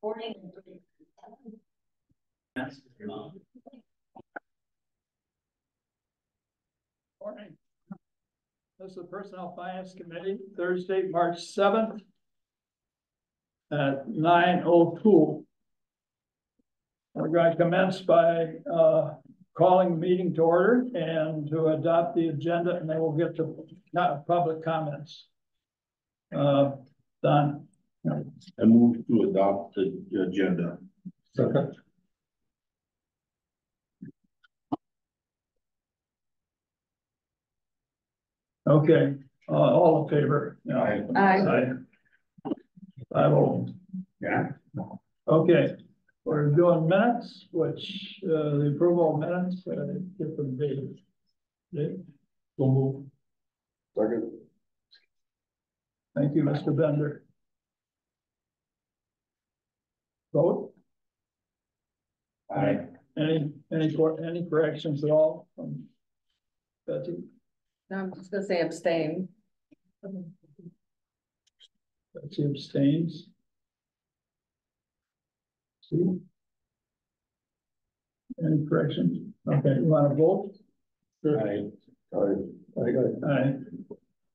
Morning. Morning. This is the Personnel Finance Committee, Thursday, March 7th at 9:02. We're going to commence by calling the meeting to order and to adopt the agenda, and then we'll get to public comments. Don. I move to adopt the agenda. Second. Okay, all in favor? Aye. I will. Yeah. Okay, we're doing minutes, which the approval of minutes, different dates. Dave? So move. Second. Thank you, Mr. Bender. Vote? Aye. Any corrections at all from Betsy? No, I'm just gonna say abstain. Betsy abstains. See? Any corrections? Okay, you want to vote? Aye. Aye.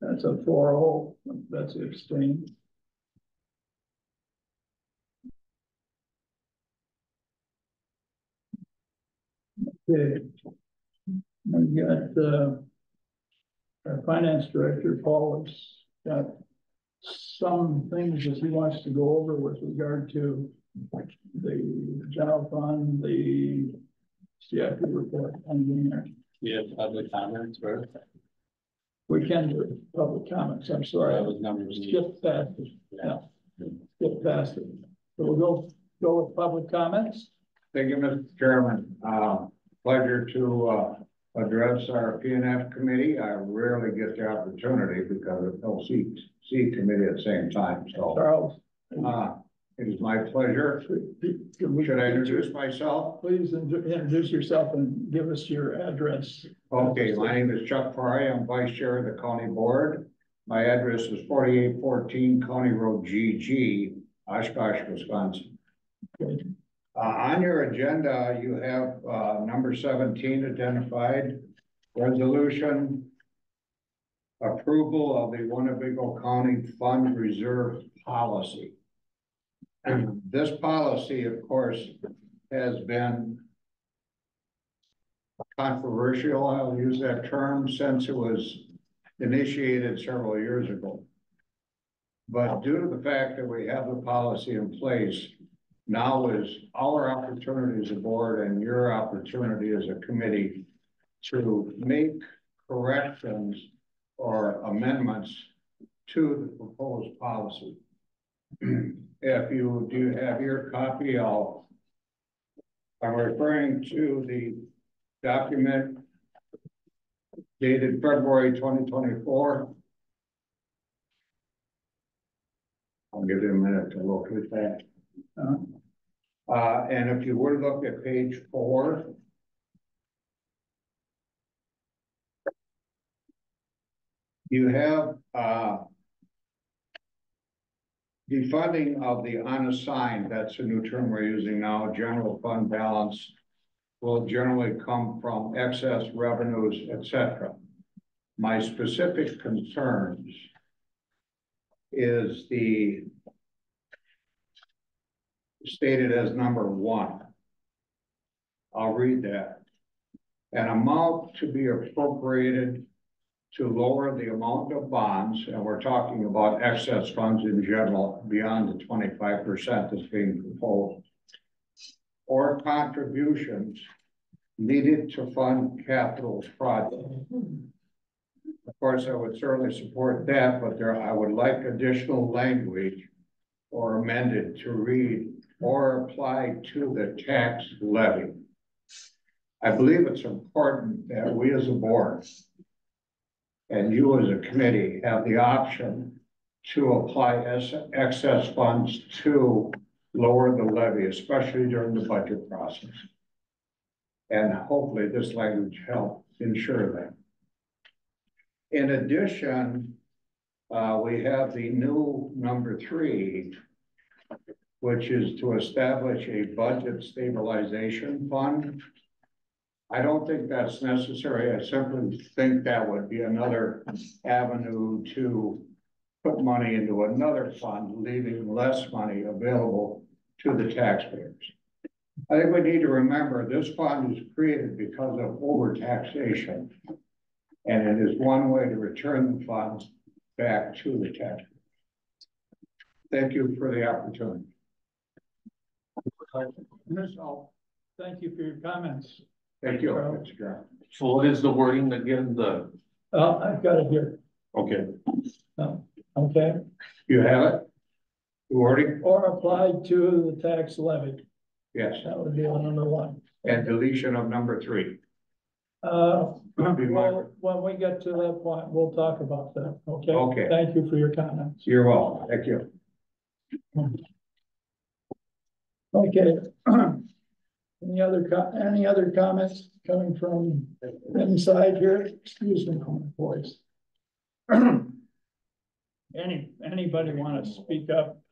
That's a 4-0. Betsy abstains. Okay. We got our finance director, Paul, has got some things that he wants to go over with regard to the general fund, the CIP report. Yeah, public comments first. We can do public comments. I'm sorry. That was number Skip past it. Yeah. Skip past it. So we'll go with public comments. Thank you, Mr. Chairman. Pleasure to address our P&F committee. I rarely get the opportunity because of no C committee at the same time. So Charles. it is my pleasure. Should I introduce myself? Please introduce yourself and give us your address. Okay, my name is Chuck Pry. I'm vice chair of the county board. My address is 4814 County Road GG, Oshkosh, Wisconsin. Okay. On your agenda, you have number 17 identified, resolution approval of the Winnebago County Fund Reserve Policy. And this policy, of course, has been controversial, I'll use that term, since it was initiated several years ago. But due to the fact that we have the policy in place, now is our opportunity as a board and your opportunity as a committee to make corrections or amendments to the proposed policy. If you do have your copy, I'm referring to the document dated February 2024. I'll give you a minute to locate that. And if you were to look at page 4, you have the funding of the unassigned, that's a new term we're using now, general fund balance will generally come from excess revenues, etc. My specific concerns is the stated as number 1. I'll read that. An amount to be appropriated to lower the amount of bonds, and we're talking about excess funds in general beyond the 25% that's being proposed, or contributions needed to fund capital projects. Of course, I would certainly support that, but I would like additional language or amended to read or apply to the tax levy. I believe it's important that we as a board and you as a committee have the option to apply excess funds to lower the levy, especially during the budget process. And hopefully this language helps ensure that. In addition, we have the new number 3, which is to establish a budget stabilization fund. I don't think that's necessary. I simply think that would be another avenue to put money into another fund, leaving less money available to the taxpayers. I think we need to remember this fund was created because of overtaxation. And it is one way to return the funds back to the taxpayers. Thank you for the opportunity. Thank you for your comments. Thank you, Mr. Chairman. So what is the wording again, I've got it here. okay, Okay. You have it? The wording? Or applied to the tax levy. Yes. That would be on number one. And deletion of number 3. Well, when we get to that point, we'll talk about that. Okay. Okay. Thank you for your comments. You're welcome. Thank you. Okay. Any other comments coming from inside here? Excuse me, boys. Anybody want to speak up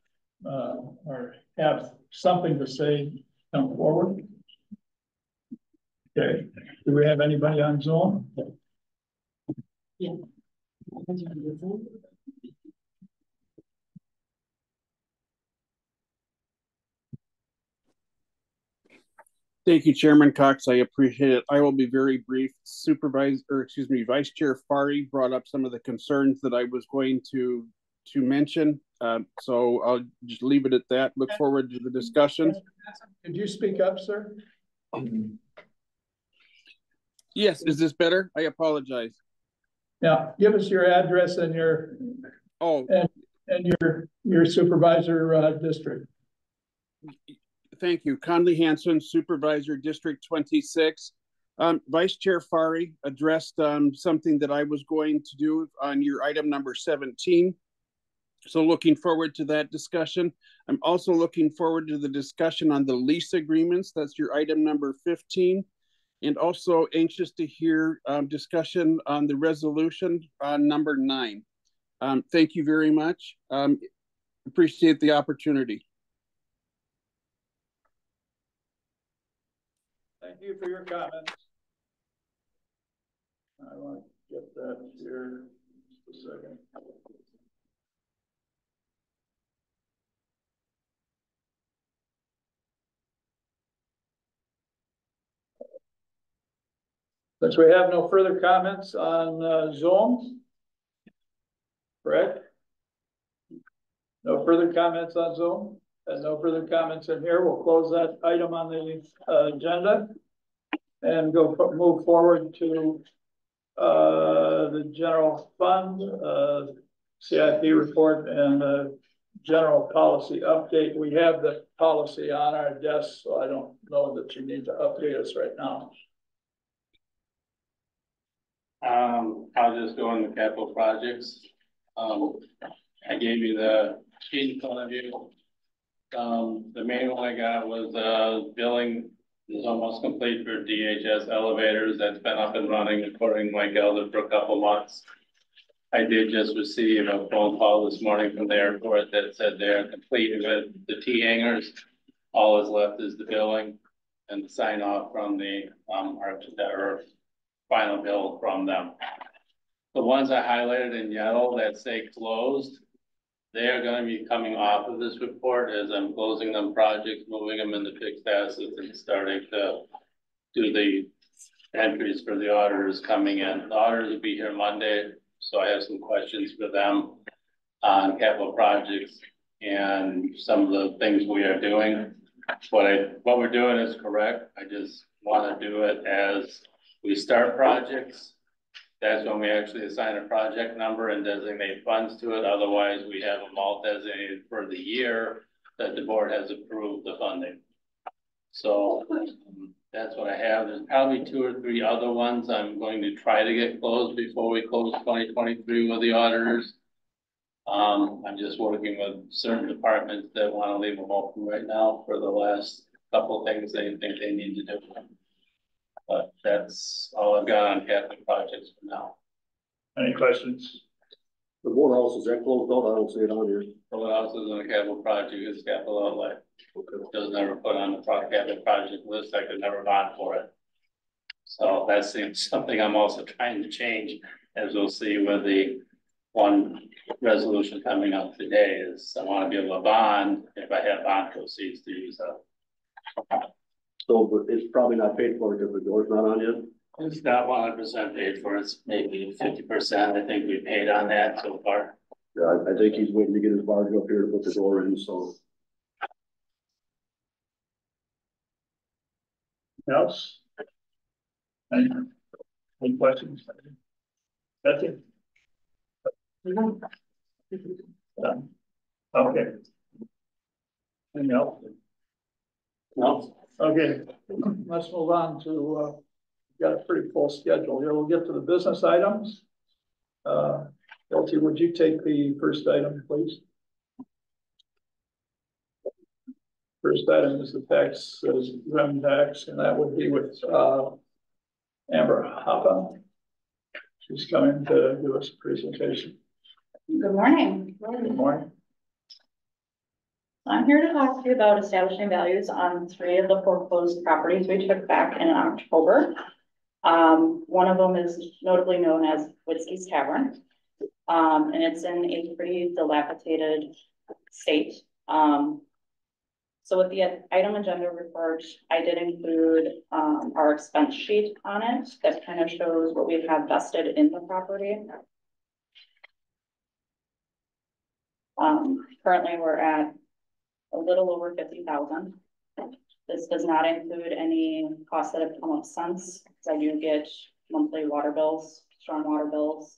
or have something to say? Come forward. Okay. Do we have anybody on Zoom? Yeah. Thank you, Chairman Cox. I appreciate it. I will be very brief. Vice Chair Fari brought up some of the concerns that I was going to mention. So I'll just leave it at that. Look forward to the discussion. Could you speak up, sir? Yes, is this better? I apologize. Yeah, give us your address and your and your supervisor district. Thank you. Conley Hanson, Supervisor, District 26. Vice Chair Fari addressed something that I was going to do on your item number 17. So looking forward to that discussion. I'm also looking forward to the discussion on the lease agreements. That's your item number 15. And also anxious to hear discussion on the resolution on number 9. Thank you very much. Appreciate the opportunity. Thank you for your comments. I want to get that here just a second. Since we have no further comments on Zoom, correct? No further comments on Zoom and no further comments in here. We'll close that item on the agenda and move forward to the general fund, CIP report and the general policy update. We have the policy on our desk, so I don't know that you need to update us right now. I'll just go on the capital projects. I gave you the sheet in front of you. The main one I got was billing is almost complete for DHS elevators. That's been up and running according to Mike Elder for a couple months. I did just receive a phone call this morning from the airport that said they're complete with the T hangers. All is left is the billing and the sign off from the our final bill from them. The ones I highlighted in yellow that say closed, they are going to be coming off of this report as I'm closing them projects, moving them into fixed assets and starting to do the entries for the auditors coming in. The auditors will be here Monday, so I have some questions for them on capital projects and some of the things we are doing. What we're doing is correct. I just want to do it as we start projects. That's when we actually assign a project number and designate funds to it. Otherwise, we have them all designated for the year that the board has approved the funding. So that's what I have. There's probably 2 or 3 other ones I'm going to try to get closed before we close 2023 with the auditors. I'm just working with certain departments that want to leave them open right now for the last couple of things they think they need to do. But that's all I've got on capital projects for now. Any questions? The boathouse, is that closed out? I don't see it on here. What else is in the capital project is capital outlay. Doesn't ever put on the capital project list, I could never bond for it. So that's something I'm also trying to change, as we'll see with the one resolution coming up today is I want to be able to bond if I have bond proceeds to use up. So, but it's probably not paid for because the door's not on yet. It's not 100% paid for, it's maybe 50%, I think we paid on that so far. Yeah, I think he's waiting to get his barge up here to put the door in, so. Else? Any questions? That's it. Done. Okay. Anything else? No, Okay, let's move on to, got a pretty full schedule here. We'll get to the business items. Elsie, would you take the first item, please? First item is the tax, rem tax, and that would be with, Amber Hoppa. She's coming to give us a presentation. Good morning. Good morning. I'm here to talk to you about establishing values on 3 of the foreclosed properties we took back in October. One of them is notably known as Whiskey's Tavern. And it's in a pretty dilapidated state. So with the item agenda report, I did include our expense sheet on it that kind of shows what we have vested in the property. Currently we're at a little over 50,000. This does not include any costs that have come up since, because I do get monthly water bills, stormwater bills.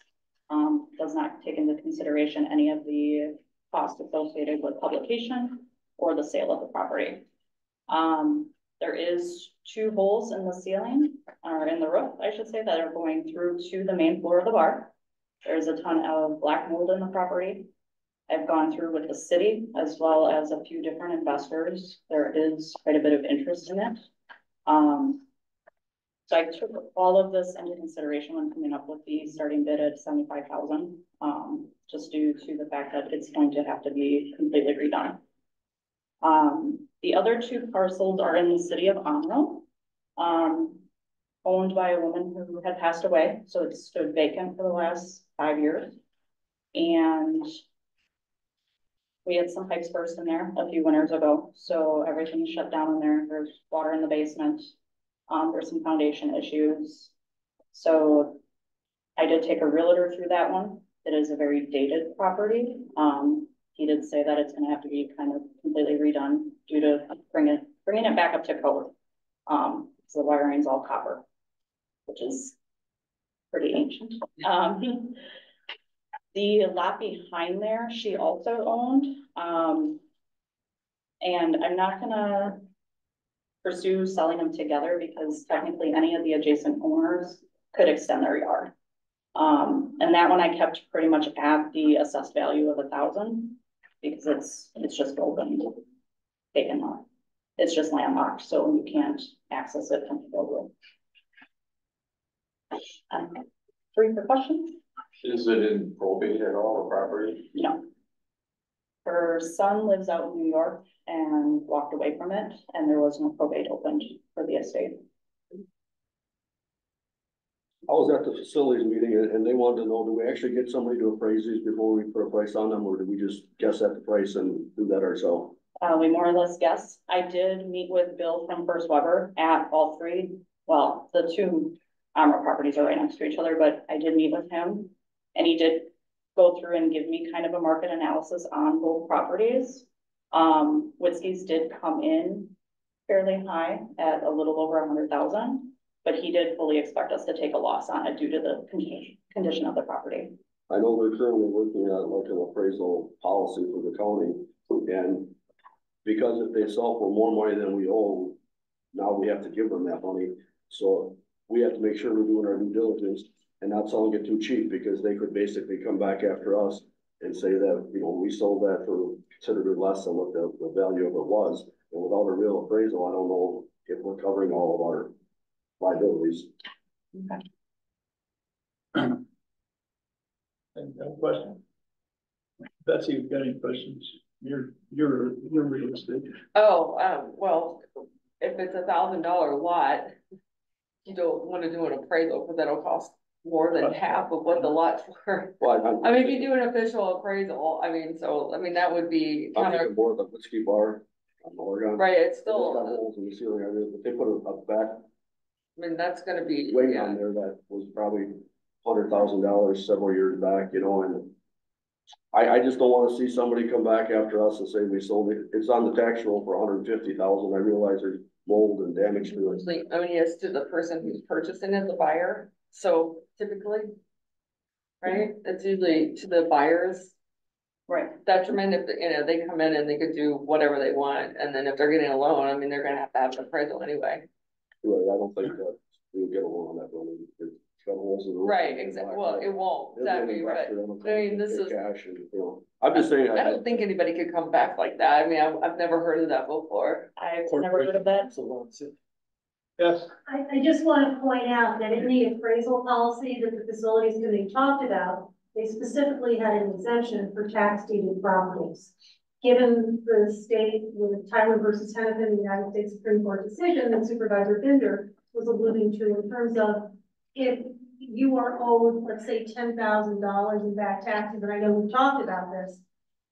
Does not take into consideration any of the costs associated with publication or the sale of the property. There is 2 holes in the ceiling, or in the roof, I should say, that are going through to the main floor of the bar. There's a ton of black mold in the property. I've gone through with the city as well as a few different investors. There is quite a bit of interest in it. So I took all of this into consideration when coming up with the starting bid at 75,000, just due to the fact that it's going to have to be completely redone. The other 2 parcels are in the city of Amiral, owned by a woman who had passed away. So it stood vacant for the last 5 years. And we had some pipes burst in there a few winters ago. So everything's shut down in there. There's water in the basement. There's some foundation issues. So I did take a realtor through that one. It is a very dated property. He did say that it's going to have to be kind of completely redone due to bringing it back up to code. So the wiring's all copper, which is pretty ancient. The lot behind there, she also owned, and I'm not gonna pursue selling them together because technically any of the adjacent owners could extend their yard. And that one I kept pretty much at the assessed value of 1,000 because it's just open, vacant lot. It's just landlocked, so you can't access it from the road. 3 for questions. Is it in probate at all, the property? No. Her son lives out in New York and walked away from it, and there was no probate opened for the estate. I was at the facilities meeting and they wanted to know, do we actually get somebody to appraise these before we put a price on them, or do we just guess at the price and do that ourselves? We more or less guess. I did meet with Bill from First Weber at all 3. Well, the 2 Armor properties are right next to each other, but I did meet with him and he did go through and give me kind of a market analysis on both properties. Whiskey's did come in fairly high at a little over 100,000, but he did fully expect us to take a loss on it due to the condition of the property. I know they're currently working on like an appraisal policy for the county, and because if they sell for more money than we owe, now we have to give them that money. So we have to make sure we're doing our due diligence and not selling it too cheap, because they could basically come back after us and say that, you know, we sold that for considerably less than what the value of it was. And without a real appraisal, I don't know if we're covering all of our liabilities. Okay. Any question? Betsy, you've got any questions? You're real estate. Oh, well, if it's $1,000 lot, you don't wanna do an appraisal, because that'll cost more than half of what the lot's worth. Well, I mean, if you do an official appraisal, I mean, that would be I'm kind of, thinking more of the whiskey bar on Oregon. right, it's It's got still, holes in the ceiling, I mean, but they put a back I mean, that's gonna be, wing yeah. on there that was probably $100,000 several years back, you know, and I just don't wanna see somebody come back after us and say we sold it, it's on the tax roll for $150,000, I realize there's mold and damage to it. Usually, I mean, it's to the person who's purchasing it, the buyer, so typically, right, it's usually to the buyer's Right. detriment if, they come in and they could do whatever they want, and then if they're getting a loan, I mean, they're gonna have an appraisal anyway. Right, I don't think that we'll get a loan on that building, it's got holes in the roof. Right, exactly, well, it won't, exactly, but, I mean, this is, Cash and, you know, I'm just saying. I don't think anybody could come back like that, I mean, I've never heard of that before. I've never heard of that. Yes, I just want to point out that in the appraisal policy that the facilities committee talked about, they specifically had an exemption for tax deeded properties. Given the state with Tyler versus Hennepin, the United States Supreme Court decision that Supervisor Bender was alluding to in terms of if you are owed, let's say, $10,000 in back taxes, and I know we've talked about this,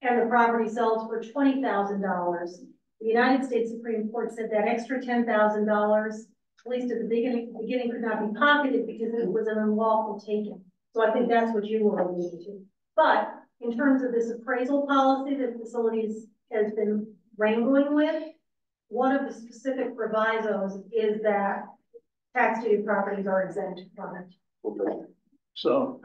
and the property sells for $20,000. The United States Supreme Court said that extra $10,000, at least at the beginning could not be pocketed because it was an unlawful taking. So I think that's what you were alluding to. But in terms of this appraisal policy that facilities has been wrangling with, one of the specific provisos is that tax deeded properties are exempt from it. Okay. so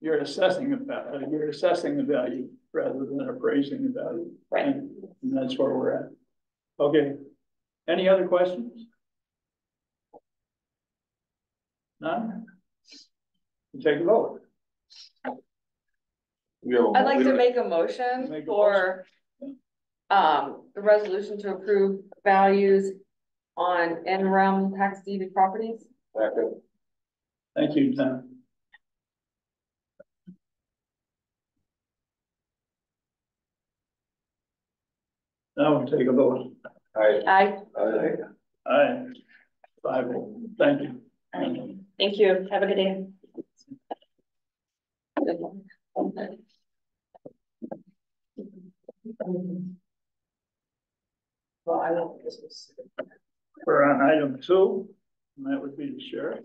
you're assessing the value rather than appraising the value. Right. And that's where we're at. Okay, any other questions? None? We'll take a vote. I'd like to make a motion Make a for, the resolution to approve values on in-realm tax deeded properties. Thank you, Tom. Now we'll take a vote. Aye. Aye. 5-0. Thank you. Thank you. Have a good day. Well, I don't think this is. We're on item 2, and that would be the sheriff.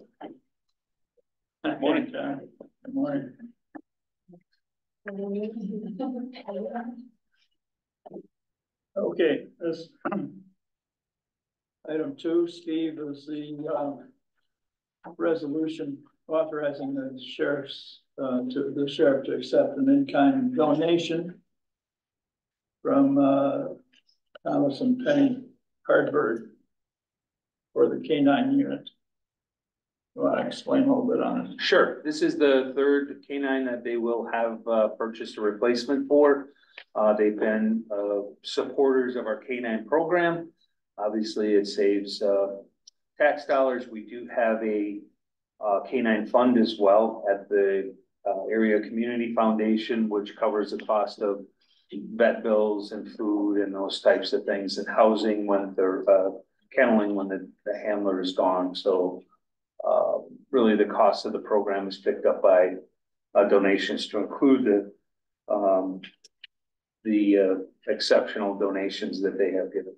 Good morning, John. Good morning. Okay, this item 2, Steve, is the resolution authorizing the sheriff to accept an in-kind donation from Thomas and Penny Cardberg for the K9 unit. You want to explain a little bit on it? Sure. This is the third canine that they will have purchased a replacement for. They've been supporters of our canine program. Obviously, it saves tax dollars. We do have a canine fund as well at the area community foundation, which covers the cost of vet bills and food and those types of things, and housing when they're kenneling when the handler is gone. So really the cost of the program is picked up by donations to include the exceptional donations that they have given.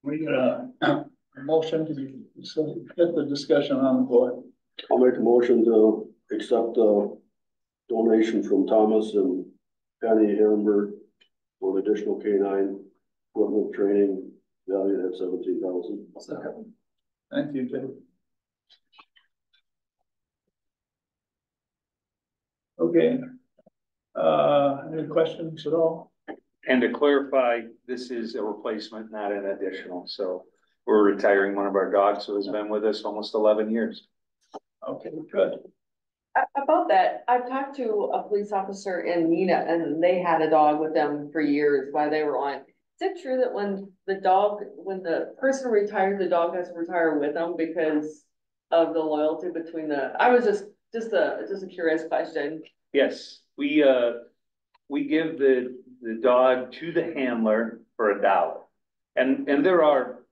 We got a motion to get the discussion on the board. I'll make a motion to accept the donation from Thomas and Penny Herrenberg for the additional K9 equipment training valued at $17,000. Thank you, Dave. Okay. Any questions at all? And to clarify, this is a replacement, not an additional. So we're retiring one of our dogs who has been with us almost 11 years. Okay, good. About that, I've talked to a police officer in Neenah, and they had a dog with them for years while they were on. Is it true that when the person retires, the dog has to retire with them because of the loyalty between I was just a curious question. Yes, we give the dog to the handler for $1. And there are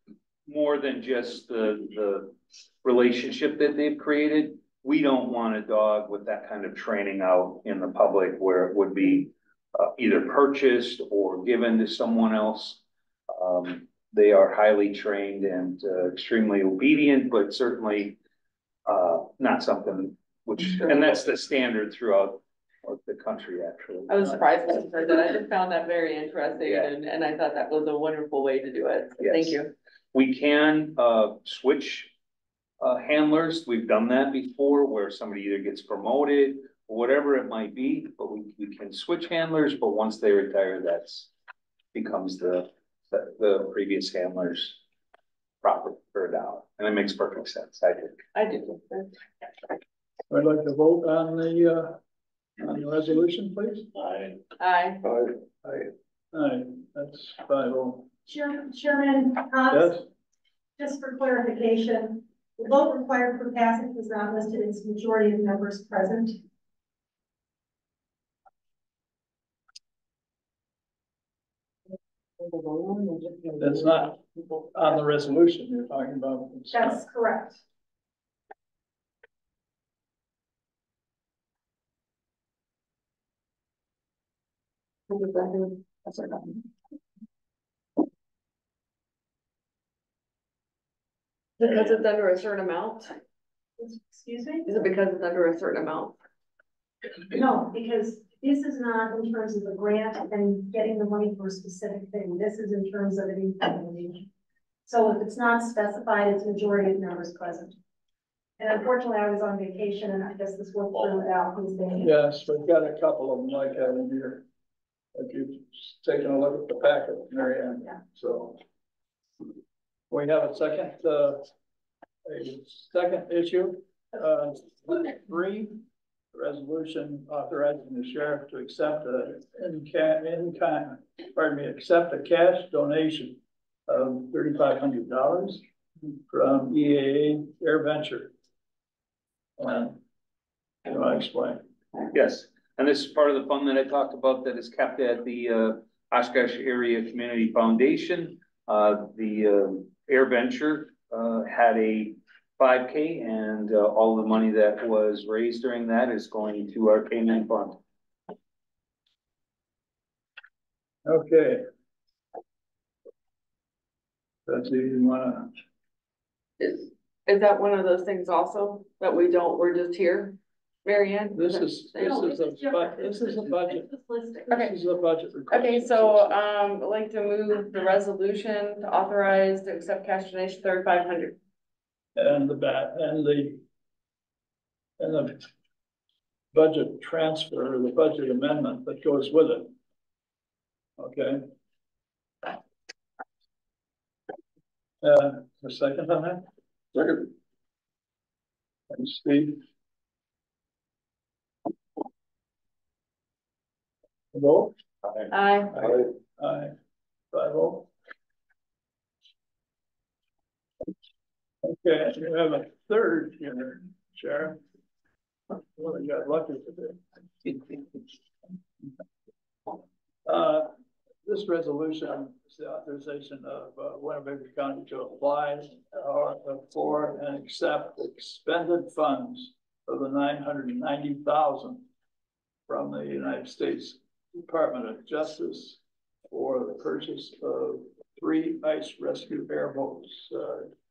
more than just the relationship that they've created. We don't want a dog with that kind of training out in the public where it would be either purchased or given to someone else. They are highly trained and extremely obedient, but certainly not something which, and that's the standard throughout the country, actually. I was surprised when I heard that. I just found that very interesting Yeah. and I thought that was a wonderful way to do it. So thank Yes. you. We can switch handlers. We've done that before where somebody either gets promoted or whatever it might be, but we can switch handlers, but once they retire, that's becomes the previous handler's property for $1. And it makes perfect sense, I think. I do. I'd like to vote on the resolution, please. Aye. Aye. Aye, that's 5-0. Chairman Cox, Yes, just for clarification, the vote required for passage was not listed as majority of members present. that's not on the resolution you're talking about. It's not. That's correct. Because it's under a certain amount? Excuse me? Is it because it's under a certain amount? No, because this is not in terms of the grant and getting the money for a specific thing. This is in terms of an implementation. So if it's not specified, it's majority of members present. And unfortunately, I was on vacation and I guess this went through without these things. Yes, we've got a couple of them like that in here. If you've taken a look at the packet, Mary Ann, Yeah. so. We have a second issue, 3, resolution authorizing the sheriff to accept accept a cash donation of $3,500 from EAA Air Venture. And you want to explain? Yes, and this is part of the fund that I talked about that is kept at the Oshkosh Area Community Foundation. The Air Venture had a 5K and all the money that was raised during that is going to our K-9 fund. Okay. That's you wanna, Is that one of those things also that we're just here? Mary Ann? this is a budget. It's just listed. Okay. This is a budget request. Okay, so, I'd like to move the resolution to authorize to accept cash donation $3,500. And the budget transfer, the budget amendment that goes with it. Okay. A second on that? Second. Thanks, Steve. Vote? Aye. Aye. 5-0. Okay, we have a third here, Sheriff. Well, I got lucky today. This resolution is the authorization of Winnebago County to apply for and accept expended funds of the $990,000 from the United States Department of Justice for the purchase of 3 ice rescue airboats.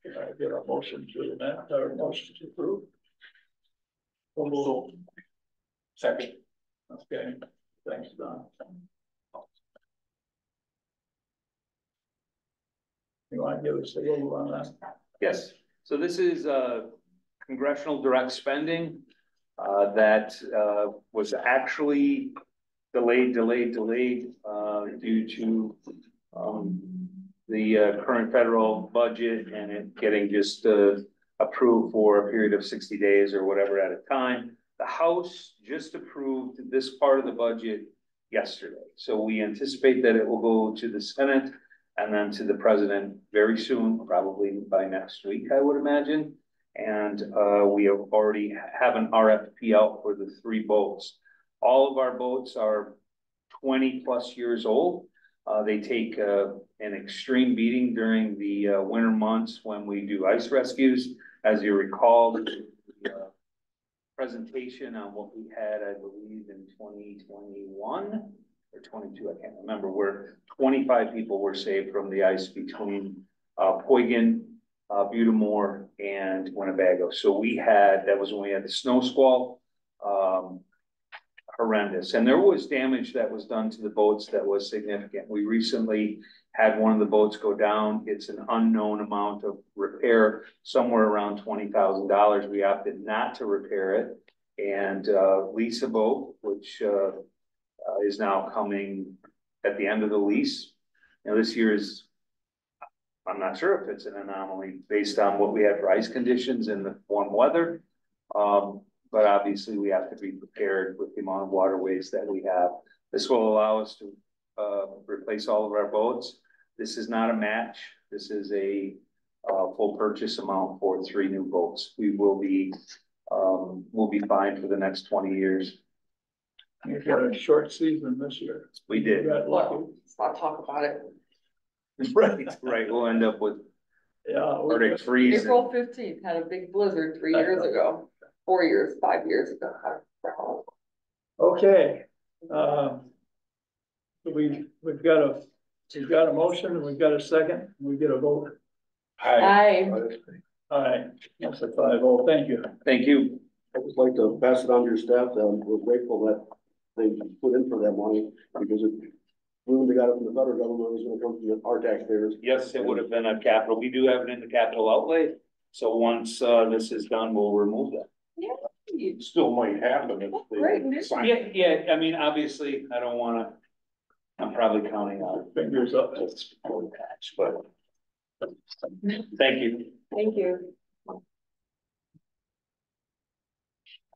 Can I get a motion to amend or motion to approve? Second. Okay, thanks, Don. You want to give us a little on that? Yes, so this is congressional direct spending that was actually delayed due to the current federal budget and it getting just approved for a period of 60 days or whatever at a time. The House just approved this part of the budget yesterday. So we anticipate that it will go to the Senate and then to the president very soon, probably by next week, I would imagine. And we have already have an RFP out for the 3 boats. All of our boats are 20+ years old. They take an extreme beating during the winter months when we do ice rescues. As you recall, the presentation on what we had, I believe, in 2021 or 22, I can't remember, where 25 people were saved from the ice between Poygan, Butamore, and Winnebago. So that was when we had the snow squall. Horrendous. And there was damage that was done to the boats that was significant. We recently had one of the boats go down. It's an unknown amount of repair, somewhere around $20,000. We opted not to repair it and lease a boat, which is now coming at the end of the lease. Now this year I'm not sure if it's an anomaly based on what we had for ice conditions and the warm weather. But obviously we have to be prepared with the amount of waterways that we have. This will allow us to replace all of our boats. This is not a match. This is a full purchase amount for 3 new boats. We'll be fine for the next 20 years. You've got a short season this year. We did. You got lucky. Let's not talk about it. Right. We'll end up with Yeah. Arctic freeze. April 15th had a big blizzard 3 years ago, 4 years, 5 years ago. Okay. We've got a motion and we've got a second. We get a vote. Aye. Aye. That's a 5-0. Thank you. Thank you. I'd just like to pass it on to your staff, that we're grateful that they put in for that money, because if we would have got it from the federal government, it was gonna come from our taxpayers. Yes, it would have been a capital. We do have it in the capital outlay. So once this is done, we'll remove that. Yeah. It still might happen if Great they news. sign. Yeah. I mean, obviously, I don't wanna, I'm probably counting on Fingers up. this patch, but thank you. Thank you.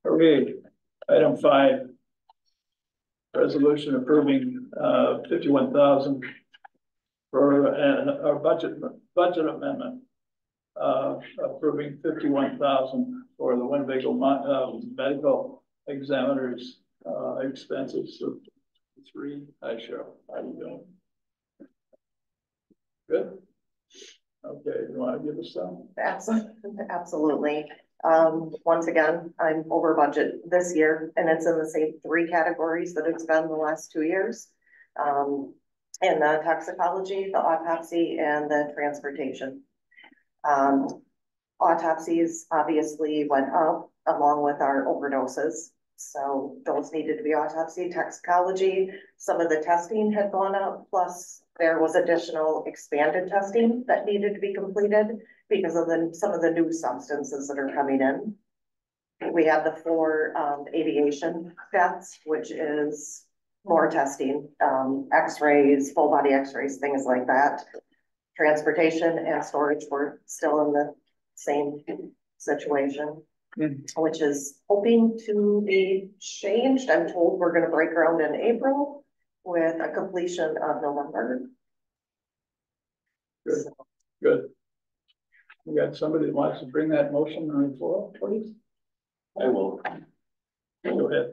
Okay. Item 5. Resolution approving 51,000 for our budget amendment. Approving 51,000 for the Winnebago medical examiners expenses of 3. Hi, Cheryl. How you doing? Good. Okay, you want to give us some? Absolutely. Once again, I'm over budget this year, and it's in the same 3 categories that it's been the last 2 years. In the toxicology, the autopsy, and the transportation. Autopsies obviously went up along with our overdoses. So those needed to be autopsy, toxicology. Some of the testing had gone up, plus there was additional expanded testing that needed to be completed because of some of the new substances that are coming in. We had the 4 aviation deaths, which is more testing, x-rays, full body x-rays, things like that. Transportation and storage were still in the same situation, which is hoping to be changed. I'm told we're going to break ground in April with a completion of November. Good. Good. We got somebody that wants to bring that motion on the floor, please. I will. Go ahead.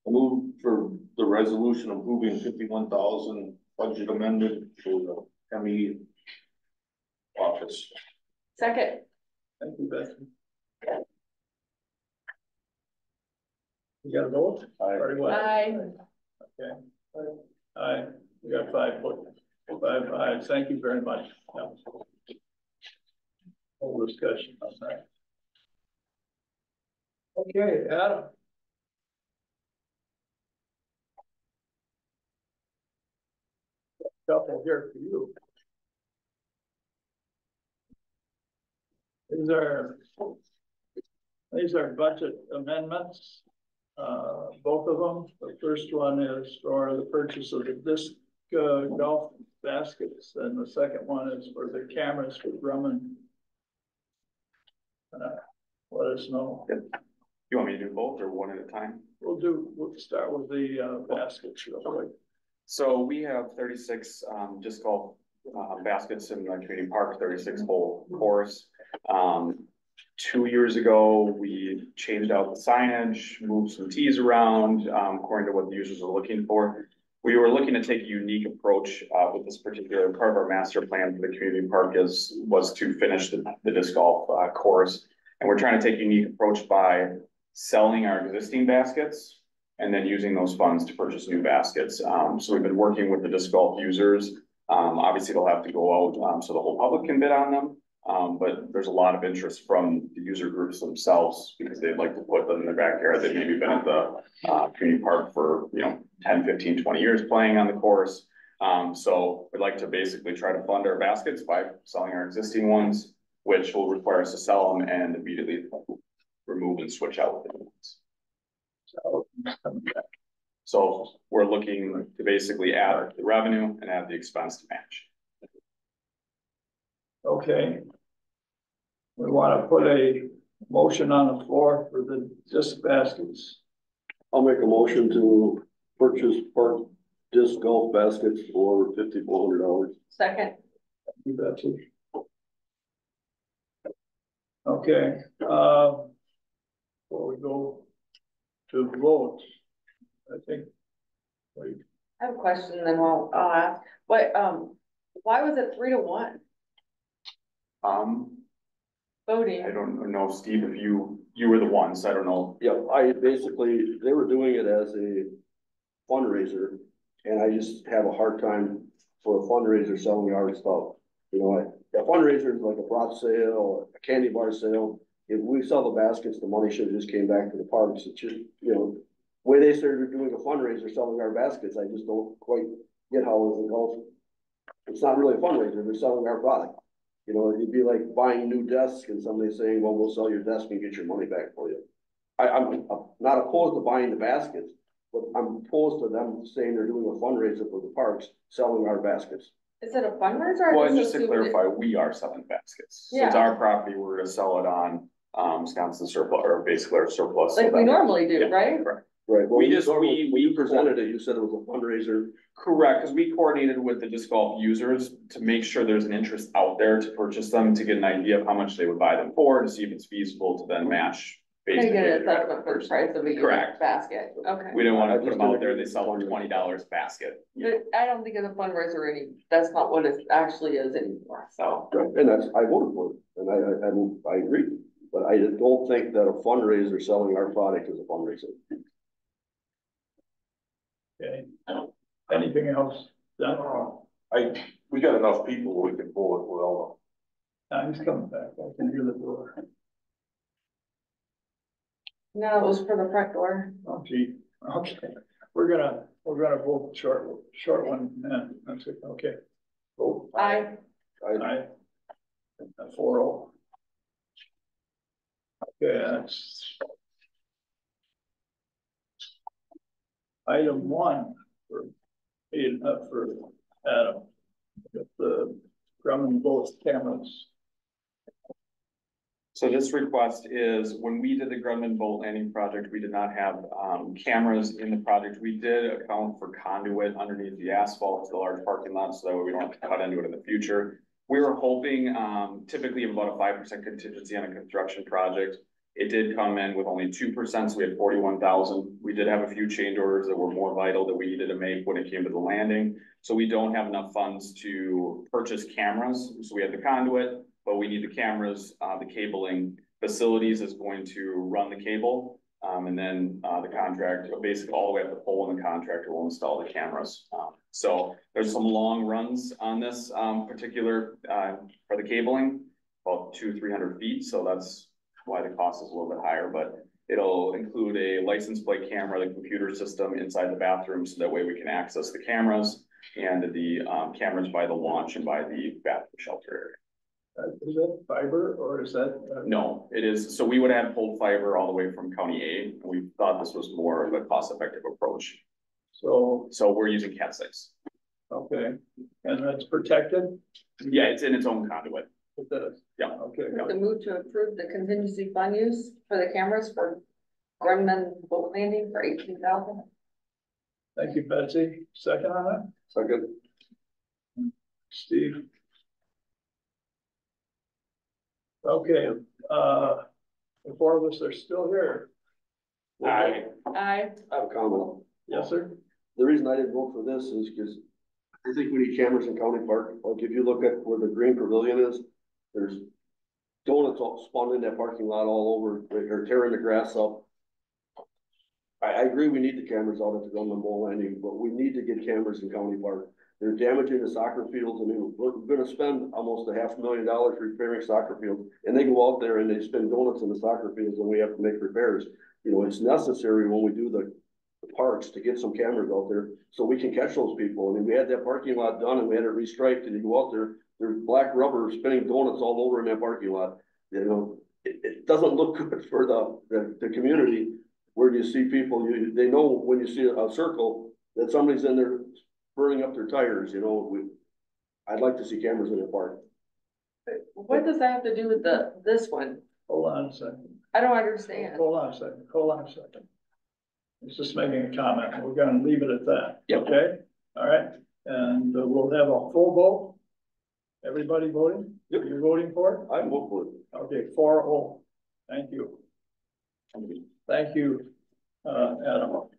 I move for the resolution approving 51,000 budget amended for the ME office. Second. Thank you, Betsy. You got a vote? Or what? Aye. Okay. Aye. We got 5 votes. 5 ayes. Thank you very much. Whole discussion on that. Okay, Adam. Couple here for you. These are budget amendments. Both of them. The first one is for the purchase of the disc golf baskets, and the second one is for the cameras for Grumman. Let us know. You want me to do both or one at a time? We'll start with the baskets real quick. So we have 36 disc golf baskets in the community park, 36 hole course. 2 years ago, we changed out the signage, moved some Ts around, according to what the users are looking for. We were looking to take a unique approach, with this particular part of our master plan for the community park was to finish the disc golf, course. And we're trying to take a unique approach by selling our existing baskets and then using those funds to purchase new baskets. So we've been working with the disc golf users. Obviously they'll have to go out, so the whole public can bid on them. But there's a lot of interest from the user groups themselves because they'd like to put them in their backyard. They've maybe been at the community park for, 10, 15, 20 years playing on the course. So we'd like to basically try to fund our baskets by selling our existing ones, which will require us to sell them and immediately remove and switch out with the new ones. So we're looking to basically add the revenue and add the expense to match. Okay. We want to put a motion on the floor for the disc baskets. I'll make a motion to purchase park disc golf baskets for $5,400. Second. You betcha. Okay, before we go to vote, I think we. I have a question, then I'll ask. What, why was it 3-1 voting? I don't know, Steve, if you were the ones, I don't know. Yeah, they were doing it as a fundraiser, and I just have a hard time for a fundraiser selling our stuff. A fundraiser is like a brat sale, a candy bar sale. If we sell the baskets, the money should have just came back to the parks. It's just, way they started doing a fundraiser selling our baskets, I just don't quite get how it goes. It's not really a fundraiser, they're selling our product. It'd be like buying a new desk and somebody saying, well, we'll sell your desk and get your money back for you. I'm not opposed to buying the baskets, but I'm opposed to them saying they're doing a fundraiser for the parks, selling our baskets. Is it a fundraiser? Well, and just to clarify, we are selling baskets. So it's our property, we're gonna sell it on, Wisconsin surplus, or basically our surplus. Like we normally do, Yeah, right? correct. Right, well, We when you presented it, you said it was a fundraiser. Correct, because we coordinated with the disc golf users to make sure there's an interest out there to purchase them, to get an idea of how much they would buy them for, to see if it's feasible to then match. Can I get an assessment for the price of a Correct. basket? Okay. We didn't want to put them out there, they sell for $20 a basket. But I don't think it's a fundraiser that's not what it actually is anymore, so. Right, and I voted for it, and I agree, but I don't think that a fundraiser selling our product is a fundraiser. Okay, anything else? We got enough people, we can pull it with all He's coming back, I can hear the door. No, it was for the front door. Oh, gee, okay, we're gonna vote short one, yeah, that's it, okay. Vote. Aye. Aye. 4-0. Okay, that's. Item 1 for Adam. With the Grumman both cameras. So this request is, when we did the Grumman boat landing project, we did not have cameras in the project. We did account for conduit underneath the asphalt to the large parking lot, so that way we don't have to cut into it in the future. We were hoping typically about a 5% contingency on a construction project. It did come in with only 2%, so we had 41,000. We did have a few change orders that were more vital that we needed to make when it came to the landing. So we don't have enough funds to purchase cameras. So we had the conduit, but we need the cameras, the cabling. Facilities is going to run the cable. And then the contract, basically all the way up the pole, and the contractor will install the cameras. So there's some long runs on this particular for the cabling, about 200-300 feet. So that's why the cost is a little bit higher, but it'll include a license plate camera, the computer system inside the bathroom, so that way we can access the cameras and the cameras by the launch and by the bathroom shelter area. Is that fiber or is that? No, it is. So we would have pulled fiber all the way from County A. And we thought this was more of a cost-effective approach. So we're using Cat 6. Okay, and that's protected? Yeah, it's in its own conduit. It does? Yeah. Okay. The move to approve the contingency fund use for the cameras for Grumman boat landing for 18,000. Thank you, Betsy. Second on that? Second. Steve? Okay, the four of us are still here. I, I, I have a comment. Yes, sir. The reason I didn't vote for this is because I think we need cameras in County Park. Like if you look at where the green pavilion is, there's donuts all spawned in that parking lot all over. They're tearing the grass up. I agree we need the cameras out at the Gunman Bowl Landing, but we need to get cameras in County Park. They're damaging the soccer fields. I mean, we're gonna spend almost $500,000 repairing soccer fields, and they go out there and they spin donuts in the soccer fields, and we have to make repairs. You know, it's necessary when we do the parks to get some cameras out there so we can catch those people. I mean, we had that parking lot done and we had it restriped, and you go out there, there's black rubber spinning donuts all over in that parking lot. You know, it doesn't look good for the community. Where you see people, they know when you see a circle that somebody's in there burning up their tires. You know, I'd like to see cameras in the park. what does that have to do with this one? Hold on a second. I don't understand. Hold on a second. Hold on a second. It's just making a comment. We're gonna leave it at that. Yep. Okay? All right. And we'll have a full vote. Everybody voting? Yep. You're voting for it? I vote for it. Okay, 4-0. Thank you. Thank you, Adam.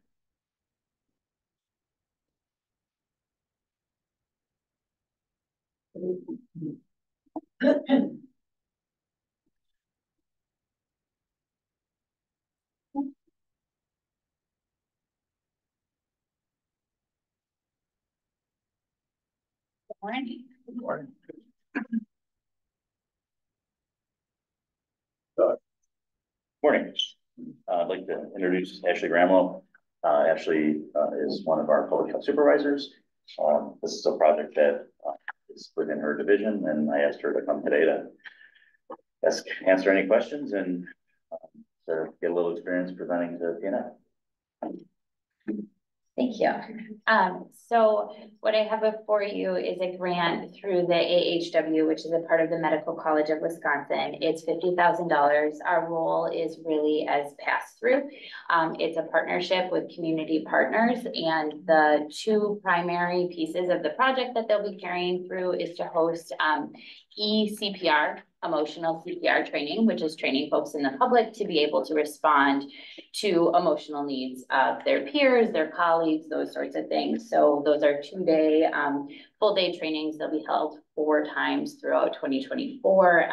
Morning. Good morning. Morning. I'd like to introduce Ashley Gramlow. Ashley is one of our public health supervisors. This is a project that is within her division, and I asked her to come today to answer any questions and to get a little experience presenting to TNF. Thank you. So what I have before you is a grant through the AHW, which is a part of the Medical College of Wisconsin. It's $50,000. Our role is really as pass-through. It's a partnership with community partners, and the two primary pieces of the project that they'll be carrying through is to host eCPR, emotional CPR training, which is training folks in the public to be able to respond to emotional needs of their peers, their colleagues, those sorts of things. So those are 2-day, full day trainings. They'll be held 4 times throughout 2024,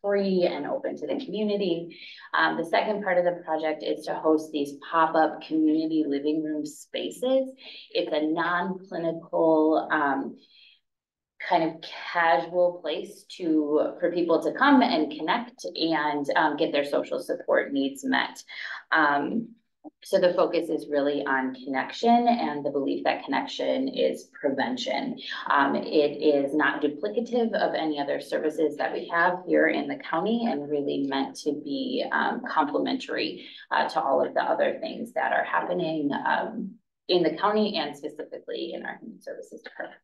free and open to the community. The second part of the project is to host these pop-up community living room spaces. It's a non-clinical, kind of casual place for people to come and connect and get their social support needs met. So the focus is really on connection and the belief that connection is prevention. It is not duplicative of any other services that we have here in the county, and really meant to be complementary to all of the other things that are happening in the county and specifically in our human services department.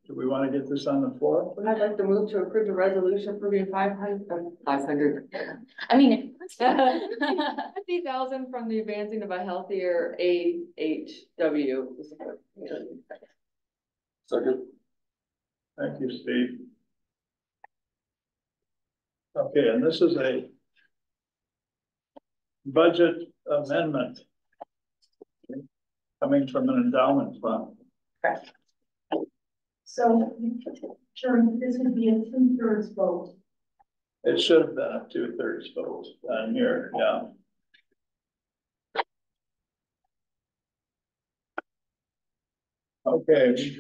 Do we want to get this on the floor? I'd like to move to approve the resolution approving 500. I mean, 50,000 from the advancing of a healthier AHW. Second. Thank you, Steve. Okay, and this is a budget amendment coming from an endowment fund. correct. So, Chairman, this would be a 2/3 vote. It should have been a 2/3 vote on here, yeah. Okay, we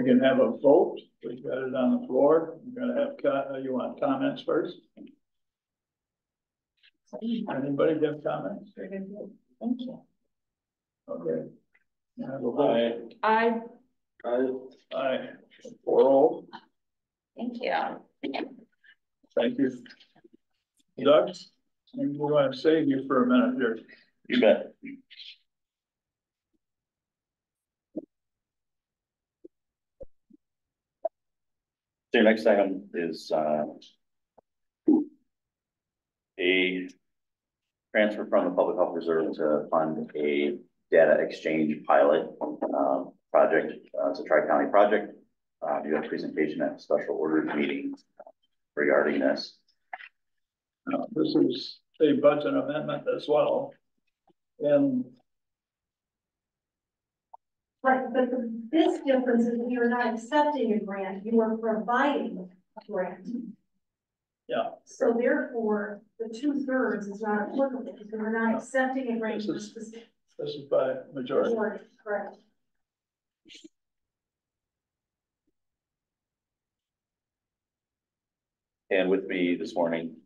can have a vote. We've got it on the floor. We're gonna have, you want comments first? Anybody have comments? Thank you. Okay. Have a vote. I 4-0. Thank you. Thank you. Doug, we want to save you for a minute here. You bet. So your next item is a transfer from the public health reserve to fund a data exchange pilot project. It's a tri-county project. You have a presentation at a special orders meeting regarding this. This is a budget amendment as well. And Right, but this difference is you're not accepting a grant, you are providing a grant. yeah, So therefore, the 2/3 is not applicable because we're not accepting a grant. This is by majority. Correct. And with me this morning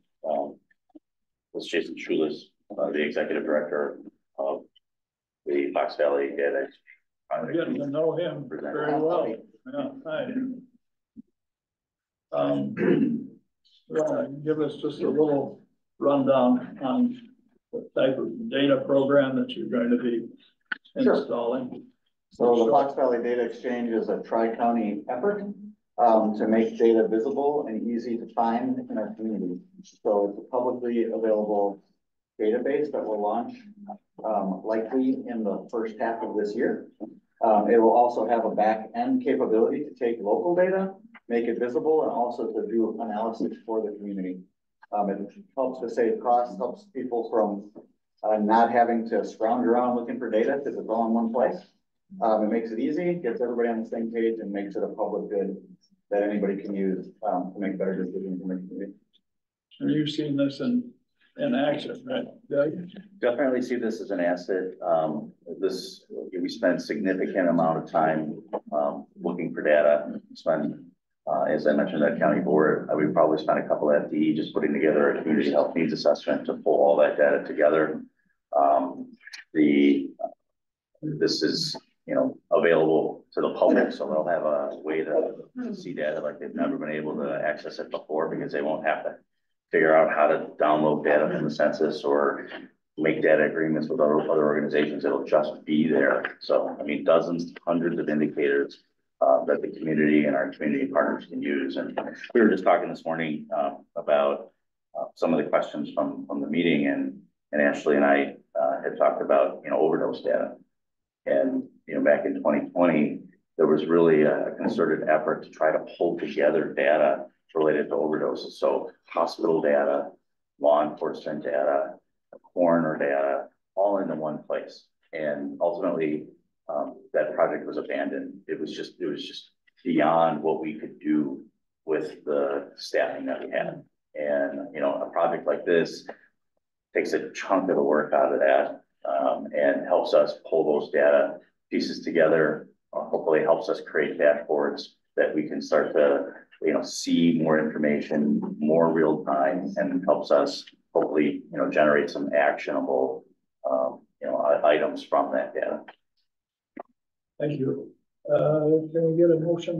was Jason Schulis, the executive director of the Fox Valley Data. I'm getting to know him very well. Yeah, hi. Give us just a little rundown on what type of data program that you're going to be installing. So the Fox Valley Data Exchange is a tri-county effort to make data visible and easy to find in our community. So it's a publicly available database that will launch likely in the first half of this year. It will also have a back end capability to take local data, make it visible, and also to do analysis for the community. It helps to save costs, helps people from not having to scrounge around looking for data because it's all in one place. It makes it easy, gets everybody on the same page, and makes it a public good that anybody can use to make better decisions in the community. And you've seen this in action, right, Doug? Definitely see this as an asset. We spend significant amount of time looking for data. As I mentioned, that county board, we probably spent a couple of FTE just putting together a community health needs assessment to pull all that data together. This is, available to the public, so they'll have a way to see data like they've never been able to access it before, because they won't have to figure out how to download data from the census or make data agreements with other organizations. It'll just be there. So, dozens, hundreds of indicators that the community and our community partners can use. And we were just talking this morning about some of the questions from the meeting, and Ashley and I had talked about, overdose data. And, back in 2020, there was really a concerted effort to try to pull together data related to overdoses. So hospital data, law enforcement data, coroner data, all into one place. And ultimately, that project was abandoned. It was just beyond what we could do with the staffing that we had. And, a project like this takes a chunk of the work out of that and helps us pull those data pieces together. Hopefully helps us create dashboards that we can start to, see more information, more real time, and helps us hopefully, generate some actionable, items from that data. Thank you. Can we get a motion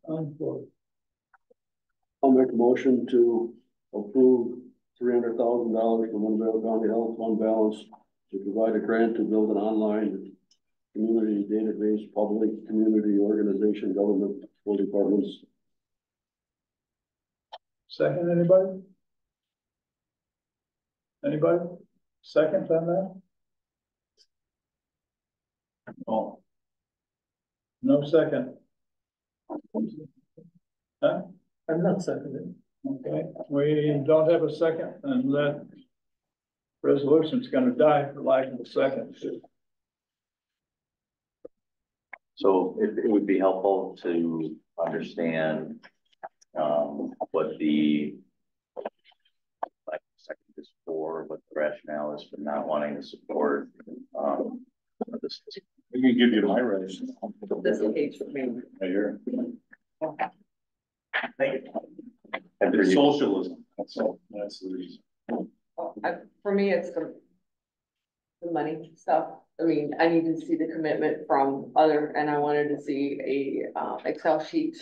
on floor? I'll make a motion to approve $300,000 from Winnebago County Health Fund balance to provide a grant to build an online community database, public community organization, government, school departments. Second, anybody? Anybody? Second on that? No. No second. Huh? I'm not seconding. Okay, we don't have a second, and that resolution's gonna die for lack of a second. So it would be helpful to understand what the second is for, what the rationale is for not wanting to support this. I can give you my raise. This page for me. Right here. Thank you. It's socialism. That's the reason. For me, it's the money stuff. I need to see the commitment from and I wanted to see a Excel sheet.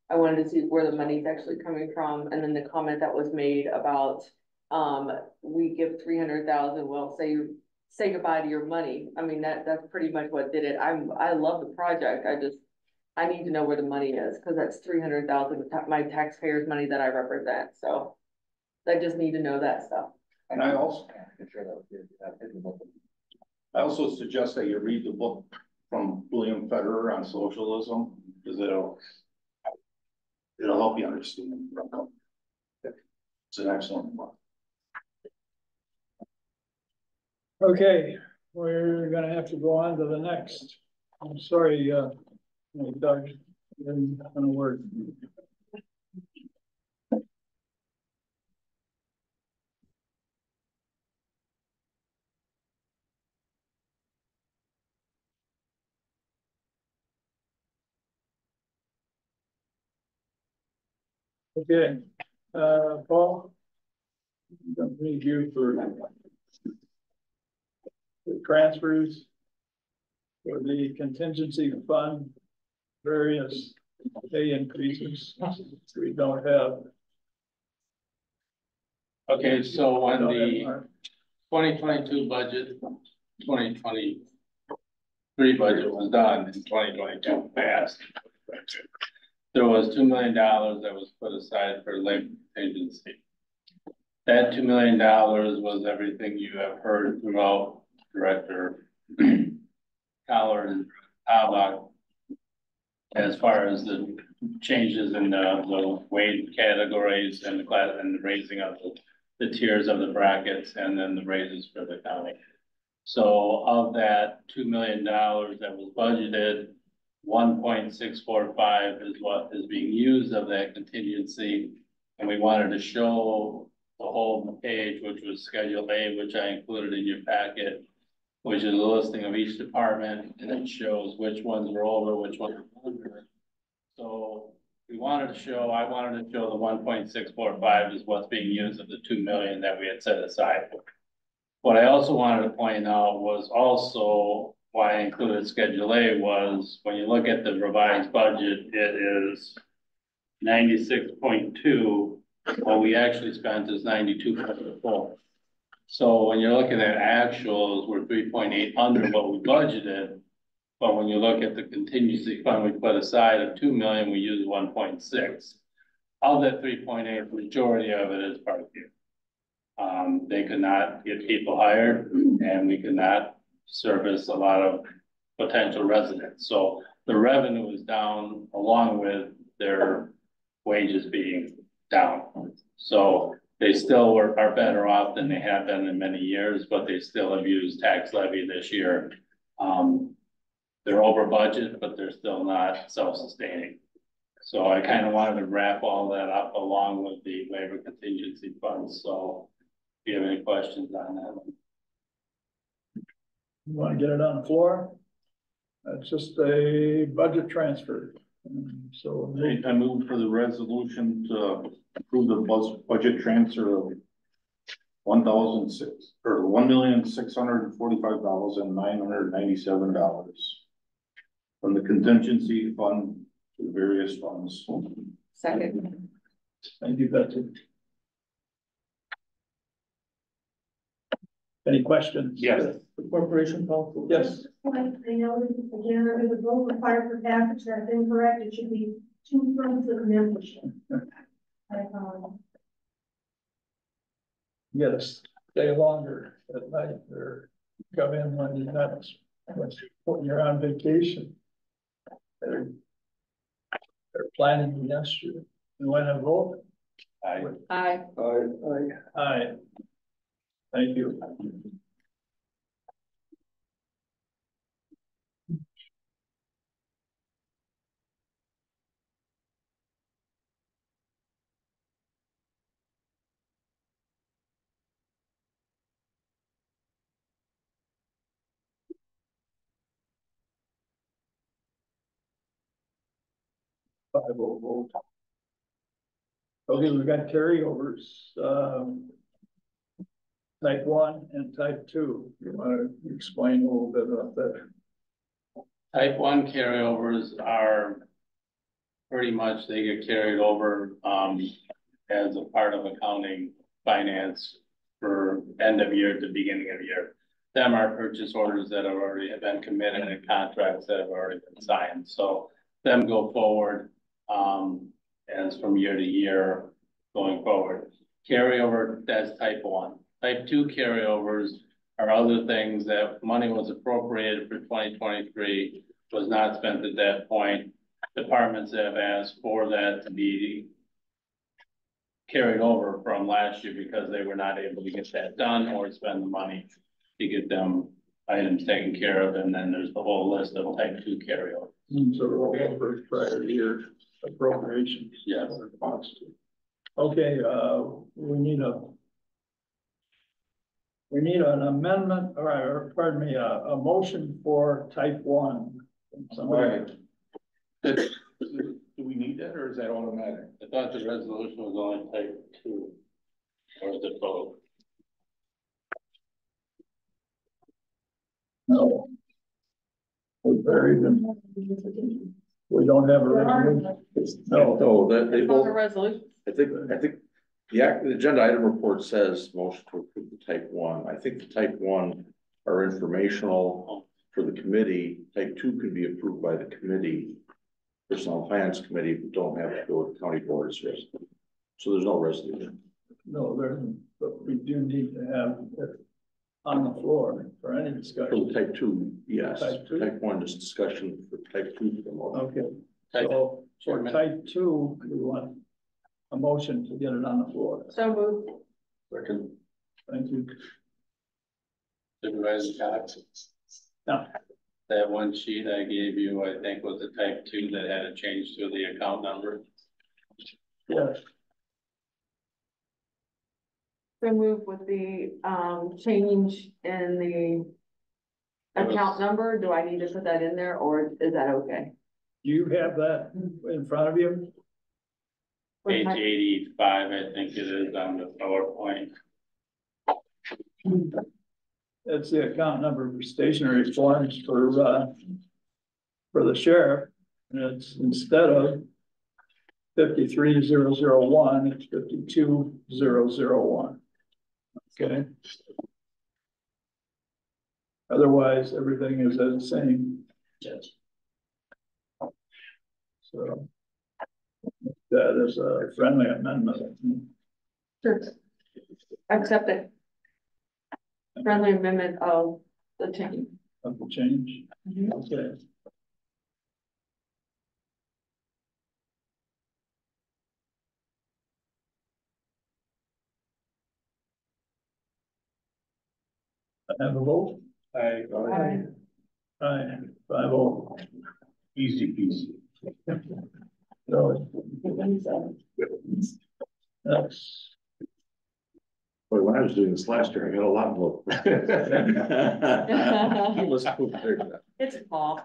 I wanted to see where the money's actually coming from, and then the comment that was made about we give 300,000. Well, say goodbye to your money. That's pretty much what did it. I love the project. I need to know where the money is, because that's 300,000 my taxpayers' money that I represent. So I just need to know that stuff. And I also suggest that you read the book from William Federer on socialism, because it'll help you understand. It's an excellent one. Okay, we're gonna have to go on to the next. I'm sorry, Doug, didn't gonna work. Okay, Paul, I'm gonna need you for the transfers for the contingency fund, various pay increases we don't have. Okay, so when the 2022 budget, 2023 budget was done, in 2022 passed, there was $2 million that was put aside for labor contingency. That $2 million was everything you have heard throughout Director Collar and Abach as far as the changes in the wage categories and the class and the raising of the tiers of the brackets and then the raises for the county. So of that $2 million that was budgeted, 1.645 is what is being used of that contingency. And we wanted to show the whole page, which was Schedule A, which I included in your packet, which is a listing of each department, and it shows which ones are over, which ones are under. So I wanted to show the 1.645 is what's being used of the 2 million that we had set aside. What I also wanted to point out was also why I included Schedule A was when you look at the revised budget, it is 96.2. What we actually spent is 92.4. So when you're looking at actuals, we're 3.8 under what we budgeted. But when you look at the contingency fund we put aside of 2 million, we use 1.6. Of that 3.8, majority of it is part year. They could not get people hired and we could not service a lot of potential residents. So the revenue is down along with their wages being down. So they still are better off than they have been in many years, but they still have used tax levy this year. They're over budget, but they're still not self-sustaining. So I kind of wanted to wrap all that up along with the labor contingency funds. So if you have any questions on that. You want to get it on the floor? That's just a budget transfer. So I move for the resolution to approve the budget transfer of $1,645,997 from the contingency fund to various funds. Second. Thank you, Betsy. Any questions? Yes. The corporation council, yes. I know, again, under the vote required for passage, that's incorrect. It should be 2 months of membership. You gotta stay longer at night or come in when you're not, when you're on vacation. They're planning against you. You want to vote? Aye. Aye. Aye. Thank you. Vote. Okay, we've got carryovers, type 1 and type 2. You want to explain a little bit about that? Type 1 carryovers are pretty much, they get carried over as a part of accounting finance for end of year to beginning of year. Them are purchase orders that have already been committed and contracts that have already been signed. So them go forward as from year to year going forward. Carryover, that's type 1. Type 2 carryovers are other things that money was appropriated for 2023, was not spent at that point. Departments have asked for that to be carried over from last year because they were not able to get that done or spend the money to get them items taken care of, and then there's the whole list of type 2 carryover. So roll over prior year appropriations. Yes. Okay, we need an amendment, or pardon me, a motion for type 1. Somebody, Do we need that, or is that automatic? I thought the resolution was only type 2, or is it both? no. We buried them. We don't have a resolution. No, that they It's not a resolution. I think the agenda item report says motion to approve the type 1. I think the type 1 are informational for the committee. Type 2 could be approved by the committee, personnel finance committee, but don't have to go to the county board as resolution. So there's no resolution. No, there isn't, but we do need to have it on the floor for any discussion. For type 2, yes. Type 2? Type 1 is discussion for type 2 for the motion. Okay, so for type 2, we want a motion to get it on the floor. So moved. Second. Thank you. Supervisor Cox? No. That one sheet I gave you, I think was a type 2 that had a change to the account number. Yes. So move with the, change in the account number. Do I need to put that in there, or is that okay? Do you have that in front of you? Page 85, I think it is on the PowerPoint. It's the account number for stationery forms for the sheriff. And it's instead of 53001, it's 52001. Okay. Otherwise, everything is the same. Yes. So that is a friendly amendment. Sure. Accept it. Friendly amendment of the change. Of the change. Okay. I have a vote. Aye. Aye. 5-0. Easy peasy. So that's Boy, when I was doing this last year, I got a lot more. Let's move there. It's Paul.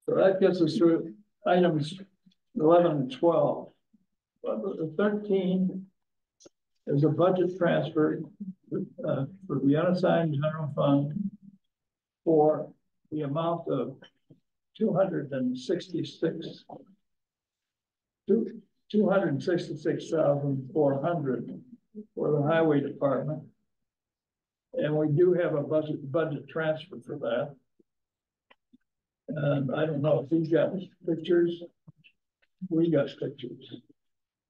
So that gets us through items 11 and 12. But the 13 is a budget transfer for the unassigned general fund for the amount of 266,400 for the highway department. And we do have a budget transfer for that. And I don't know if he's got pictures. We got pictures.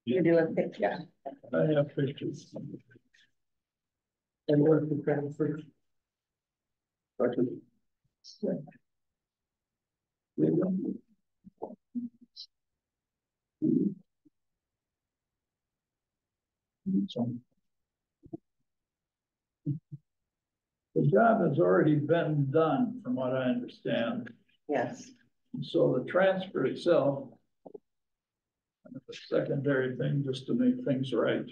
You do a picture. I have pictures. And where's the transfer? Yeah. There you go. The job has already been done, from what I understand. Yes. So the transfer itself, a secondary thing just to make things right.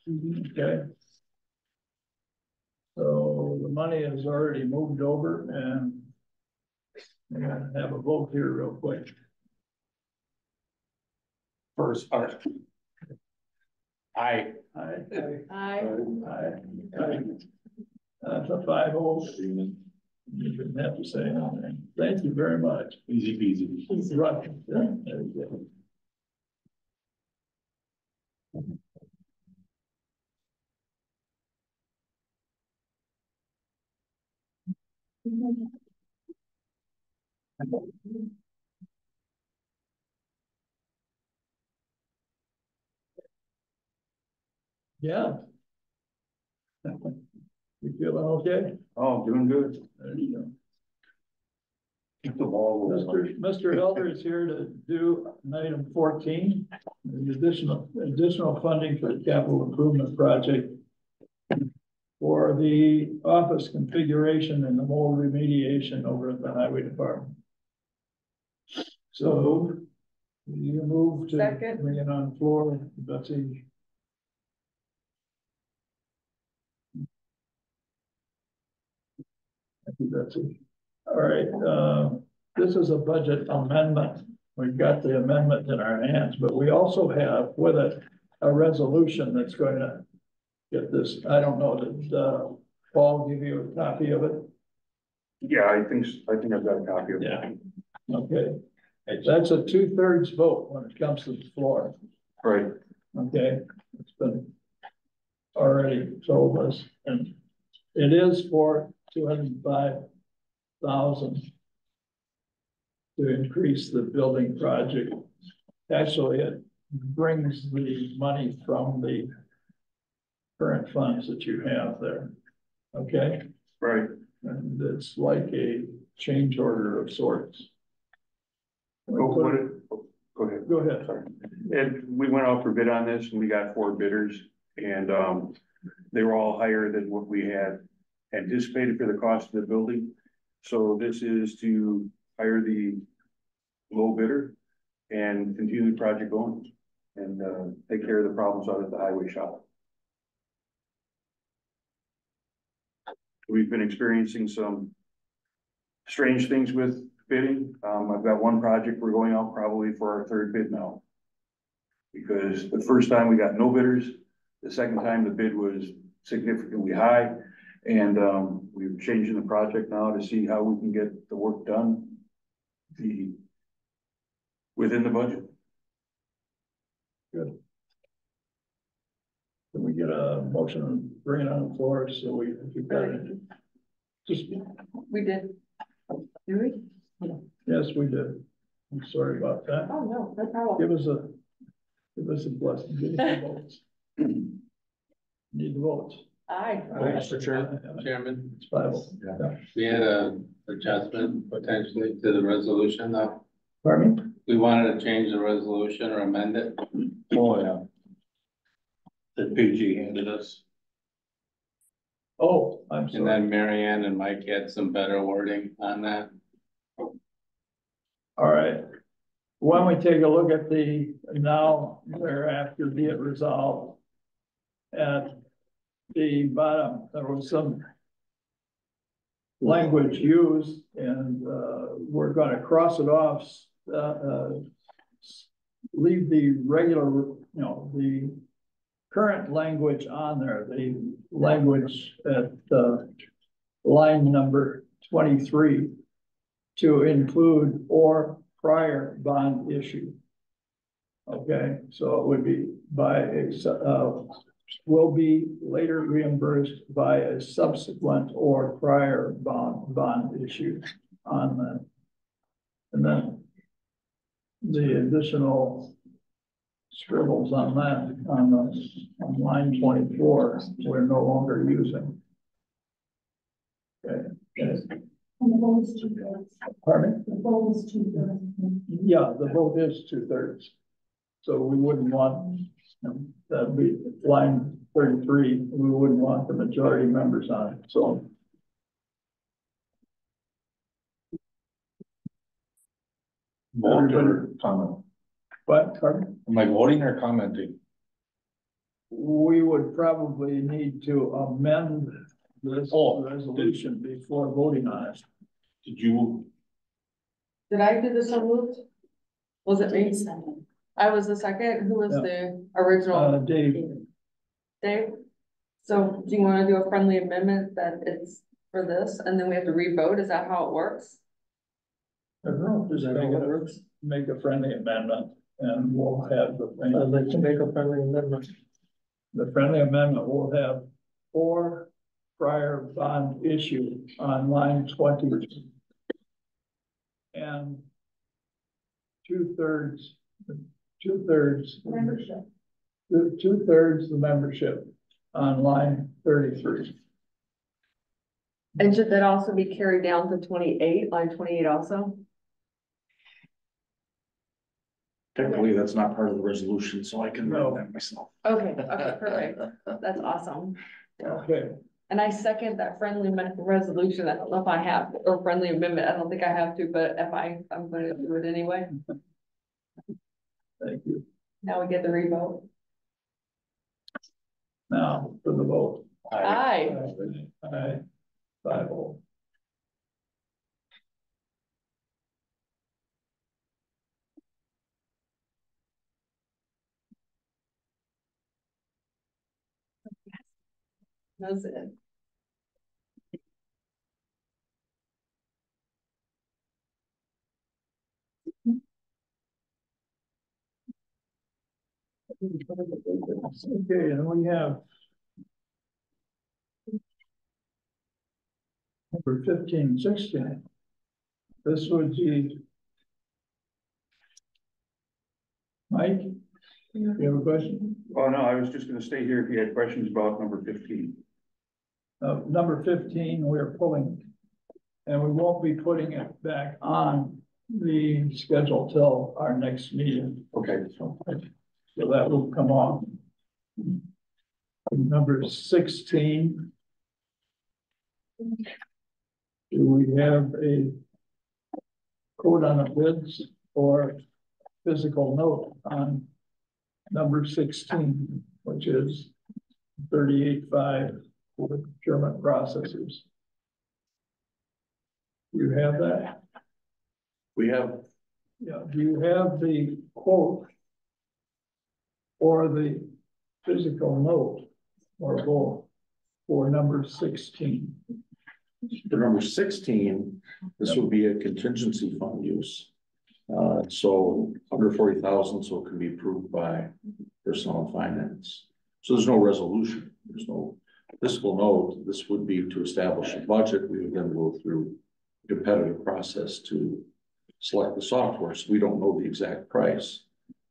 Okay. So the money is already moved over, and we're gonna have a vote here real quick. First part. Aye. Aye. That's a 5-0. You didn't have to say anything. Thank you very much. Easy peasy. Right. Yeah, there you go. Yeah. You feeling okay? Oh, doing good. There you go. Keep the ball rolling. Mr. Elder is here to do item 14, the additional funding for the capital improvement project for the office configuration and the mold remediation over at the highway department. So you move to Second. bring it on the floor, Betsy. Thank you, Betsy. All right, this is a budget amendment. We've got the amendment in our hands, but we also have with it a resolution that's going to get this. I don't know, did Paul give you a copy of it? Yeah, I think I've got a copy of it. Yeah. Okay, that's a 2/3 vote when it comes to the floor. Right. Okay, it's been already told us, and it is for 205,000 to increase the building project. Actually, it brings the money from the current funds that you have there. Okay? Right. And it's like a change order of sorts. Go ahead. Go ahead. Sorry. And we went out for bid on this and we got 4 bidders and they were all higher than what we had anticipated for the cost of the building. So this is to hire the low bidder and continue the project going and take care of the problems out at the highway shop. We've been experiencing some strange things with bidding. I've got one project we're going out probably for our 3rd bid now. Because the first time we got no bidders, the second time the bid was significantly high. And we're changing the project now to see how we can get the work done within the budget. Good. Can we get a motion and bring it on the floor so we can keep that in? Just, We did. Do we? yes, we did. I'm sorry about that. Oh, no, no problem. Give us a blessing. Give us the votes. Need the votes. Aye. Mr. Chairman, It's 5. we had a adjustment potentially to the resolution though. Pardon me? We wanted to change the resolution or amend it. Oh, yeah. That PG handed us. Oh, I'm And sorry. then Mary Ann and Mike had some better wording on that. All right. Why don't we take a look at the now thereafter be it resolved? At the bottom, there was some language used and we're going to cross it off. Leave the regular, the current language on there, the language at line number 23 to include or prior bond issue. Okay, so it would be by a, will be later reimbursed by a subsequent or prior bond issue on that. And then the additional scribbles on that on line 24 we're no longer using. Okay. And the vote is 2/3. Pardon me? The vote is 2/3. Yeah, the vote is 2/3. So we wouldn't want, that'd be line 33, we wouldn't want the majority members on it, so. Vote or comment? But, pardon? Am I voting or commenting? We would probably need to amend this resolution before voting on it. Did you? Did I do the so moved? Was it me? I was the second. Who was the original? Dave. Dave? So do you want to do a friendly amendment that it's for this and then we have to re-vote? Is that how it works? I don't know, just make a friendly amendment and we'll have the thing. I'd like to make a friendly amendment. The friendly amendment will have 4 prior bond issue on line 20. And 2/3 Membership. 2/3 the membership on line 33. And should that also be carried down to 28, line 28 also? Technically, that's not part of the resolution, so I can write that myself. Okay, okay, perfect. That's awesome. Okay, And I second that friendly resolution. I don't know if I have, or friendly amendment. I don't think I have to, but if I'm gonna do it anyway. thank you. Now we get the revote. Now for the vote. Aye. Aye. 5-0. That's it. Okay, and we have number 15, 16. This would be Mike, you have a question? Oh, no, I was just gonna stay here if you had questions about number 15. Number 15, we're pulling, and we won't be putting it back on the schedule till our next meeting. Okay. So that will come off. Number 16. Do we have a quote on the bids or physical note on number 16, which is 38.5 for the procurement processors? You have that? We have, Yeah, do you have the quote or the physical note or both for number 16? for number 16, this would be a contingency fund use. So under 40,000, so it can be approved by personnel and finance. So there's no resolution, there's no fiscal note. This would be to establish a budget. We would then go through a competitive process to select the software. So we don't know the exact price.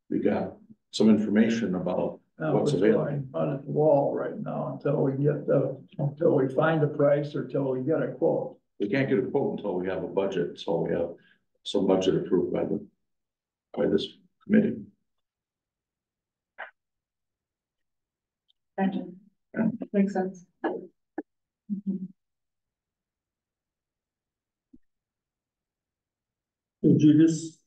We got some information about what's available On the wall right now until we find a price or till we get a quote. We can't get a quote until we have a budget, so we have some budget approved by this committee. Gotcha. Makes sense. Could you just,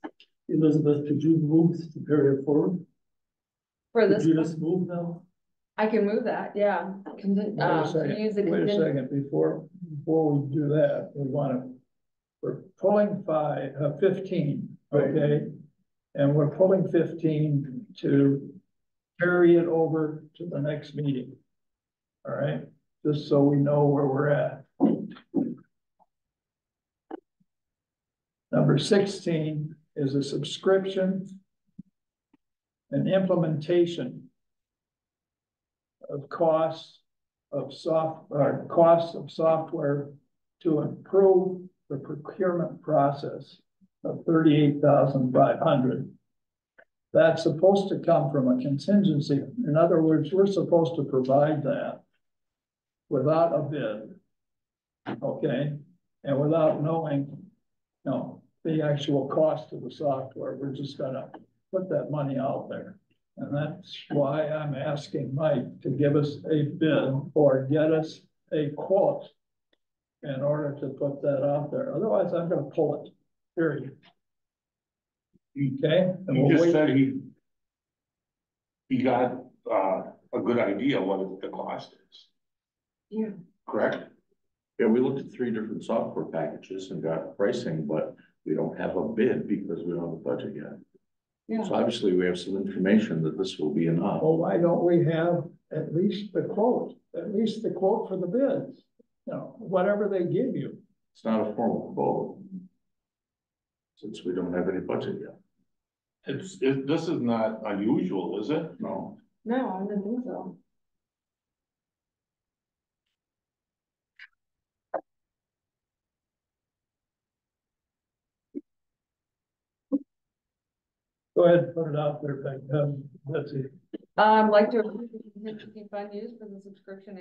Elizabeth, could you move to carry it forward? For this, Could you just move now? I can move that, yeah. Wait a second, before we do that, we're pulling 15, okay? And we're pulling 15 to carry it over to the next meeting. All right, just so we know where we're at. Number 16 is a subscription and implementation of costs of software to improve the procurement process of 38,500. That's supposed to come from a contingency. In other words, we're supposed to provide that without a bid, okay? And without knowing, the actual cost of the software. We're just gonna put that money out there. And that's why I'm asking Mike to give us a bid or get us a quote in order to put that out there. Otherwise, I'm gonna pull it, period. Okay? And You we'll just wait. said he got a good idea what the cost is. Yeah. Correct? Yeah, we looked at 3 different software packages and got pricing, but we don't have a bid because we don't have a budget yet. Yeah. So obviously we have some information that this will be enough. Well, why don't we have at least the quote for the bids? Whatever they give you. It's not a formal quote, since we don't have any budget yet. This is not unusual, is it? No. No, I didn't think so. Go ahead and put it out there, Betsy. Like to approve the contingency fund used for the subscription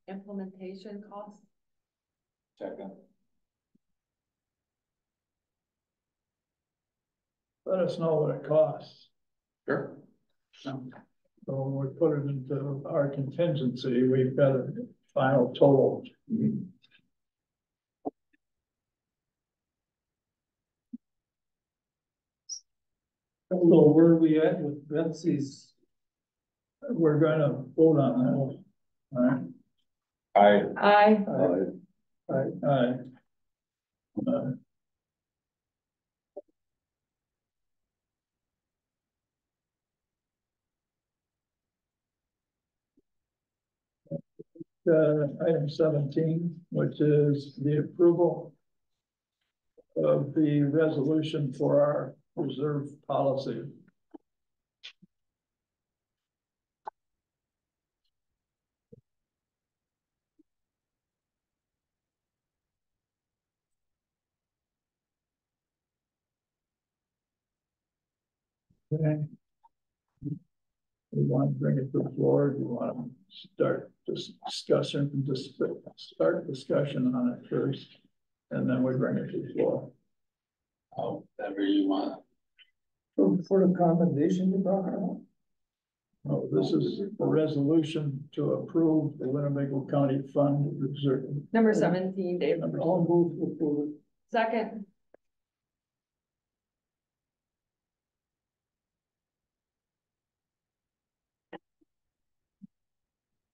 implementation costs. Second. Let us know what it costs. Sure. So when we put it into our contingency, we've got a final total. So where are we at with Betsy's? We're gonna vote on that. All right. Aye. Aye. Item 17, which is the approval of the resolution for our reserve policy. Okay. We want to bring it to the floor. Do you want to start this discussion, start discussion on it first, and then we bring it to the floor? However you want. For the commendation you're talking about? No, this is a resolution to approve the Winnebago County Fund Reserve. Number 17, Dave. All move to approve it. Second.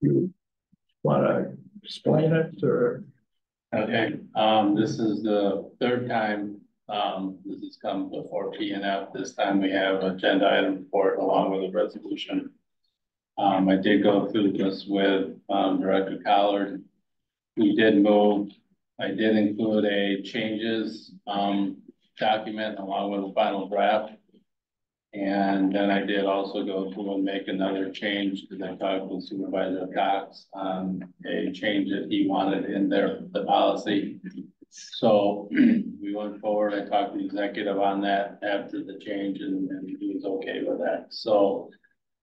You want to explain it or? Okay, this is the third time, this has come before P and F. This time we have agenda item for it along with a resolution. I did go through this with, Director Collard. We did move, I did include a changes, document along with the final draft. And then I did also go through and make another change because I talked with Supervisor Cox on a change that he wanted in there, the policy. So we went forward, I talked to the executive on that after the change and he was okay with that. So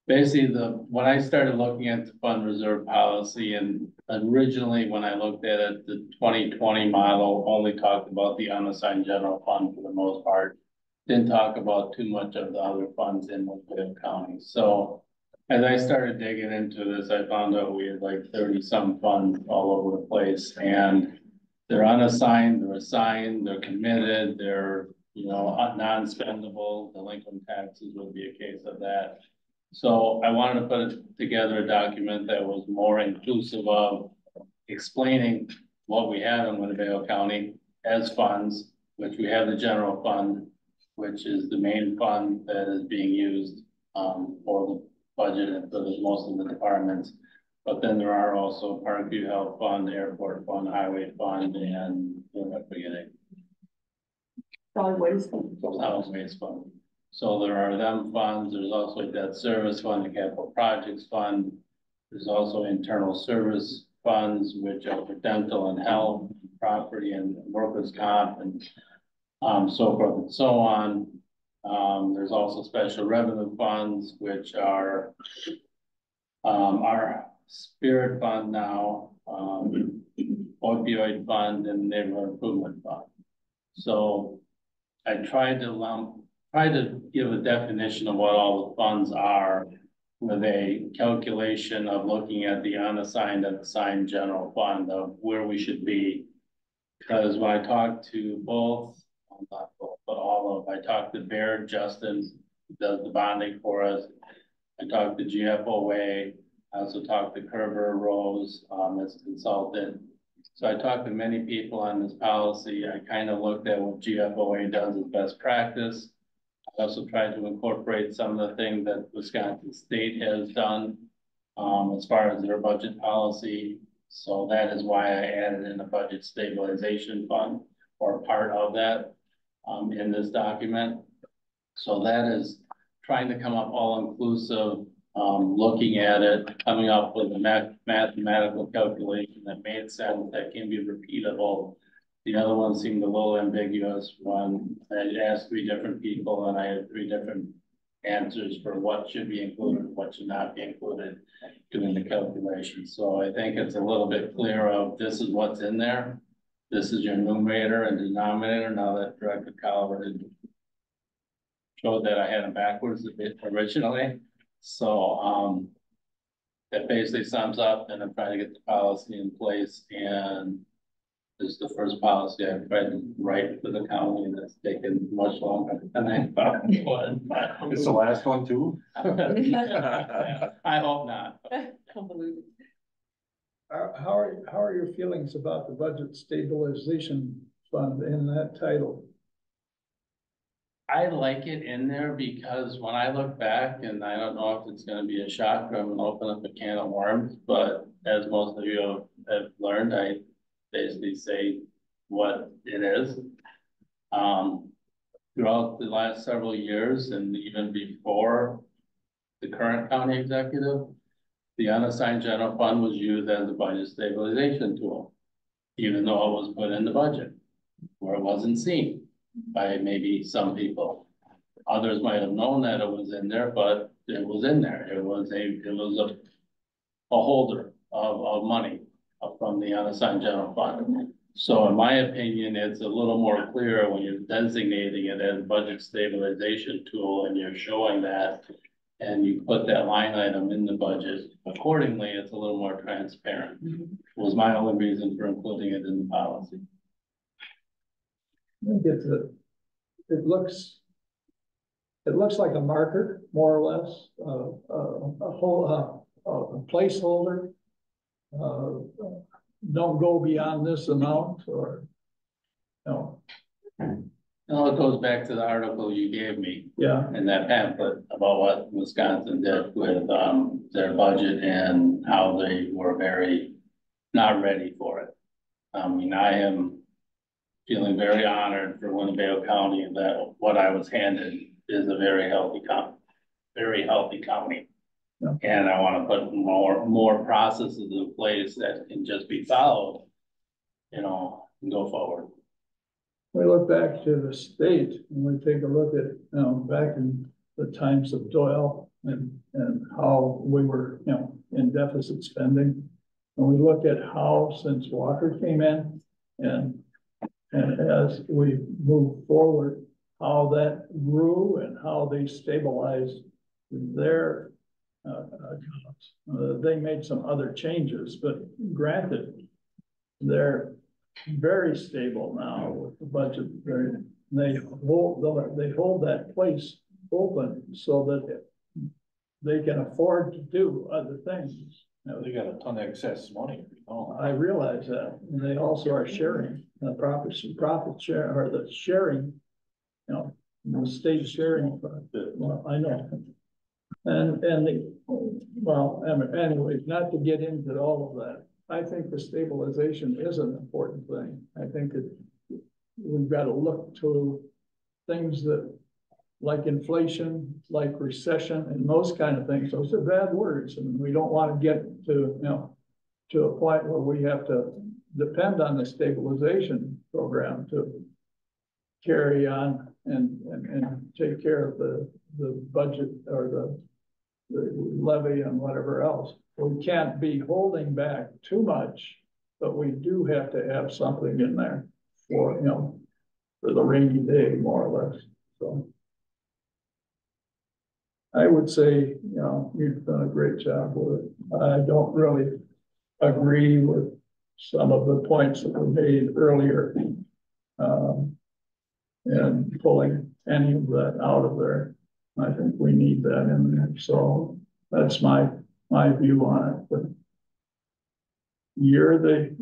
basically when I started looking at the fund reserve policy and originally when I looked at it, the 2020 model only talked about the unassigned general fund for the most part. Didn't talk about too much of the other funds in Winnebago County. So as I started digging into this, I found out we had like 30 some funds all over the place and they're unassigned, they're assigned, they're committed, they're, non-spendable. Delinquent taxes would be a case of that. So I wanted to put together a document that was more inclusive of explaining what we have in Winnebago County as funds, which we have the general fund, which is the main fund that is being used for the budget and for most of the departments. But then there are also Parkview Health Fund, Airport Fund, Highway Fund, and I'm forgetting. Solid Waste Fund. Solid Waste Fund. So there are them funds. There's also a debt service fund, a capital projects fund. There's also internal service funds, which are for dental and health, property and workers' comp, and so forth and so on. There's also special revenue funds, which are our spirit fund now, opioid fund, and neighborhood improvement fund. So I tried to give a definition of what all the funds are with a calculation of looking at the unassigned and assigned general fund of where we should be. Because when I talked to both, not both, but all of, I talked to Baird, Justin, who does the bonding for us. I talked to GFOA. I also talked to Kerber Rose as a consultant. So I talked to many people on this policy. I kind of looked at what GFOA does as best practice. I also tried to incorporate some of the things that Wisconsin State has done as far as their budget policy. So that is why I added in a budget stabilization fund or part of that in this document. So that is trying to come up all inclusive, looking at it, coming up with a mathematical calculation that made sense, that can be repeatable. The other one seemed a little ambiguous when I asked 3 different people and I had 3 different answers for what should be included, what should not be included doing the calculation. So I think it's a little bit clear of this is what's in there. This is your numerator and denominator. Now that Director Colliver showed that I had them backwards a bit originally. So, that basically sums up, and I'm trying to get the policy in place, and this is the first policy I've tried to write for the county, and it's taken much longer than I thought it would. It's the last one too? I hope not. How are your feelings about the budget stabilization fund in that title? I like it in there because when I look back, and I don't know if it's gonna be a shock, or I'm gonna open up a can of worms, but as most of you have learned, I basically say what it is. Throughout the last several years and even before the current county executive, the unassigned general fund was used as a budget stabilization tool, even though it was put in the budget where it wasn't seen by maybe some people. Others might have known that it was in there, but it was in there. It was a holder of money from the unassigned general fund. So in my opinion, it's a little more clear when you're designating it as budget stabilization tool and you're showing that, and you put that line item in the budget accordingly, it's a little more transparent. Was my only reason for including it in the policy. I think it looks like a marker, more or less, a placeholder. Don't go beyond this amount, or no. No, it goes back to the article you gave me. Yeah. In that pamphlet about what Wisconsin did with their budget and how they were very not ready for it. I mean, I am feeling very honored for Winnebago County that what I was handed is a very healthy county. Yeah. And I want to put more processes in place that can just be followed, and go forward. We look back to the state and we take a look at, back in the times of Doyle and how we were, in deficit spending. And we look at how since Walker came in and as we move forward, how that grew and how they stabilized their accounts. They made some other changes, but granted, they're very stable now with the budget. They hold that place open so that they can afford to do other things. They got a ton of excess money. I realize that. And they also are sharing the profit share, or the sharing, the state sharing. Well, I know. Anyway, not to get into all of that. I think the stabilization is an important thing. I think we've got to look to things that, like inflation, like recession, and those kind of things. Those are bad words, and we don't want to get to, to a point where we have to depend on the stabilization program to carry on and take care of the budget or the levy and whatever else. We can't be holding back too much, but we do have to have something in there for, for the rainy day, more or less. So I would say, you've done a great job with it. I don't really agree with some of the points that were made earlier, and pulling any of that out of there. I think we need that in there. So that's my view on it. But you're the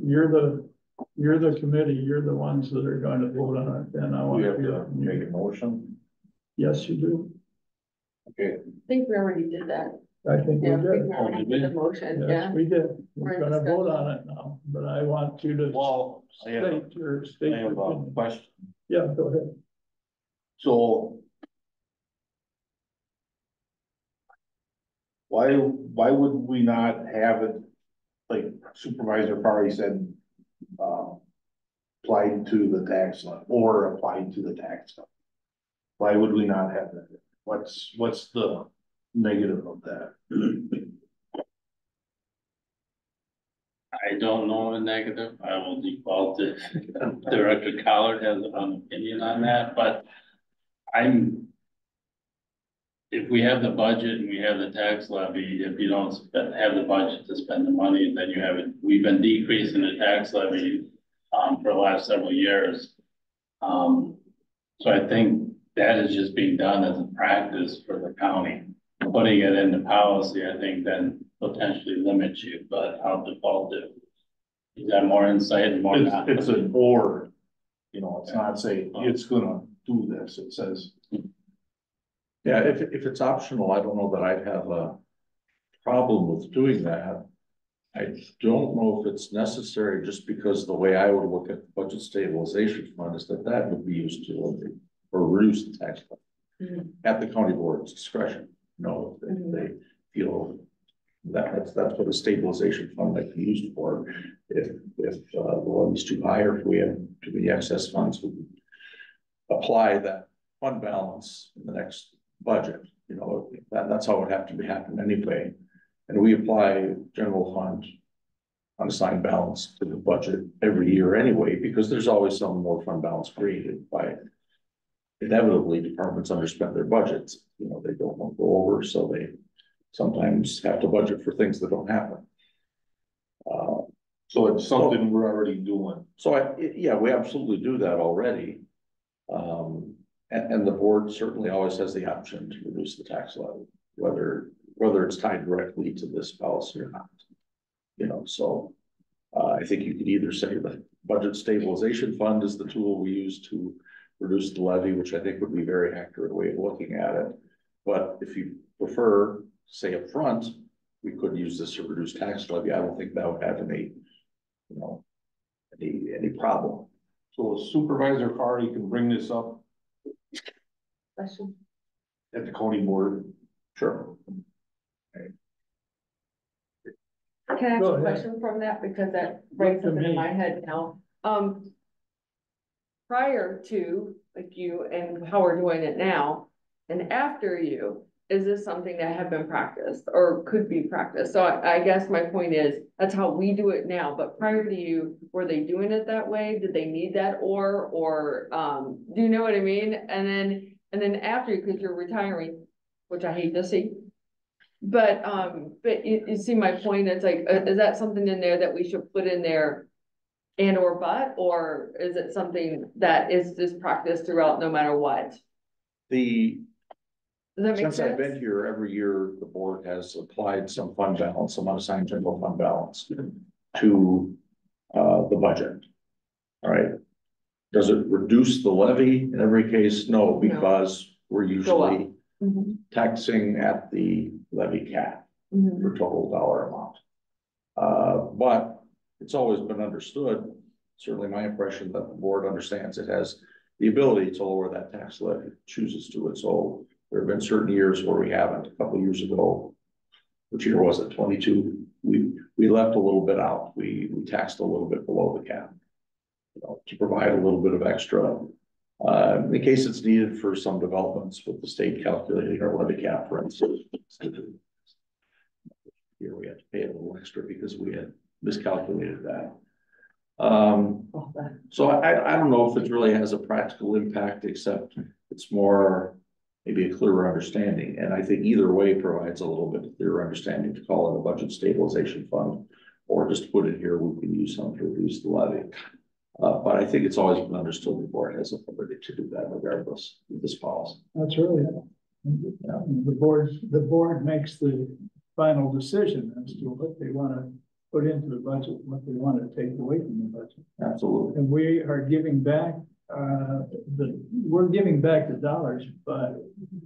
committee. You're the ones that are going to vote on it. And I want to make a motion. Yes, you do. Okay. I think we already did that. I think we Yeah, did. we already did the motion, Yes, yeah. we did. We're We're in gonna vote discussion. on it now, but I want you to state your opinion. Question. Yeah, go ahead. So why would we not have it, like Supervisor Farley said, applied to the tax line or applied to the tax line? Why would we not have that? What's the negative of that? I don't know a negative. I will default to Director Collard has an opinion on that, but if we have the budget and we have the tax levy, if you don't have the budget to spend the money, then you have it. We've been decreasing the tax levy for the last several years. So I think that is just being done as a practice for the county. Putting it into policy, I think then potentially limits you, but I'll default it. You got more insight and more. It's an or, you know, it's not saying it's gonna do this, it says. Yeah, if it's optional, I don't know that I'd have a problem with doing that. I don't know if it's necessary, just because the way I would look at the budget stabilization fund is that would be used to or reduce the tax at the county board's discretion. You know, if they feel that's what a stabilization fund might be used for. If the levy's too high, or if we have too many excess funds, we apply that fund balance in the next budget. You know, that's how it would have to happen anyway. And we apply general fund unassigned balance to the budget every year anyway, because there's always some more fund balance created by inevitably departments underspend their budgets. You know, they don't want to go over, so they sometimes have to budget for things that don't happen. So it's something we're already doing. So yeah, we absolutely do that already. And the board certainly always has the option to reduce the tax levy, whether it's tied directly to this policy or not. You know, so I think you could either say the budget stabilization fund is the tool we use to reduce the levy, which I think would be a very accurate way of looking at it. But if you prefer, say up front, we could use this to reduce tax levy. I don't think that would have any, you know, any problem. So Supervisor Farley can bring this up Question. at the county board. Sure. Can I ask Go a ahead. question from that, because that brings Look to something in me. my head now. Prior to, like, you and how we're doing it now, and after you, is this something that had been practiced or could be practiced? So I guess my point is, that's how we do it now, but prior to you, were they doing it that way? Did they need that or, do you know what I mean? And then after, because you're retiring, which I hate to see. But you see my point, it's like, is that something in there that we should put in there and or but, or is it something that is just practiced throughout no matter what? Does that make Since I've sense? been here, every year, the board has applied some fund balance, some unassigned general fund balance to the budget. All right. Does it reduce the levy in every case? No, because we're usually taxing at the levy cap for total dollar amount. But it's always been understood, certainly my impression, that the board understands it has the ability to lower that tax levy, chooses to it. So there have been certain years where we haven't. A couple of years ago, which year was it? 22. We left a little bit out. We taxed a little bit below the cap, you know, to provide a little bit of extra in case it's needed for some developments with the state calculating our levy cap, for instance. Here we had to pay a little extra because we had miscalculated that. So I don't know if it really has a practical impact, except it's more maybe a clearer understanding. And I think either way provides a little bit clearer understanding to call it a budget stabilization fund, or just put it here, we can use some to reduce the levy. But I think it's always been understood the board has authority to do that regardless of this policy. That's really, the board makes the final decision as to what they want to put into the budget, what they want to take away from the budget. Absolutely. And we are giving back, we're giving back the dollars, but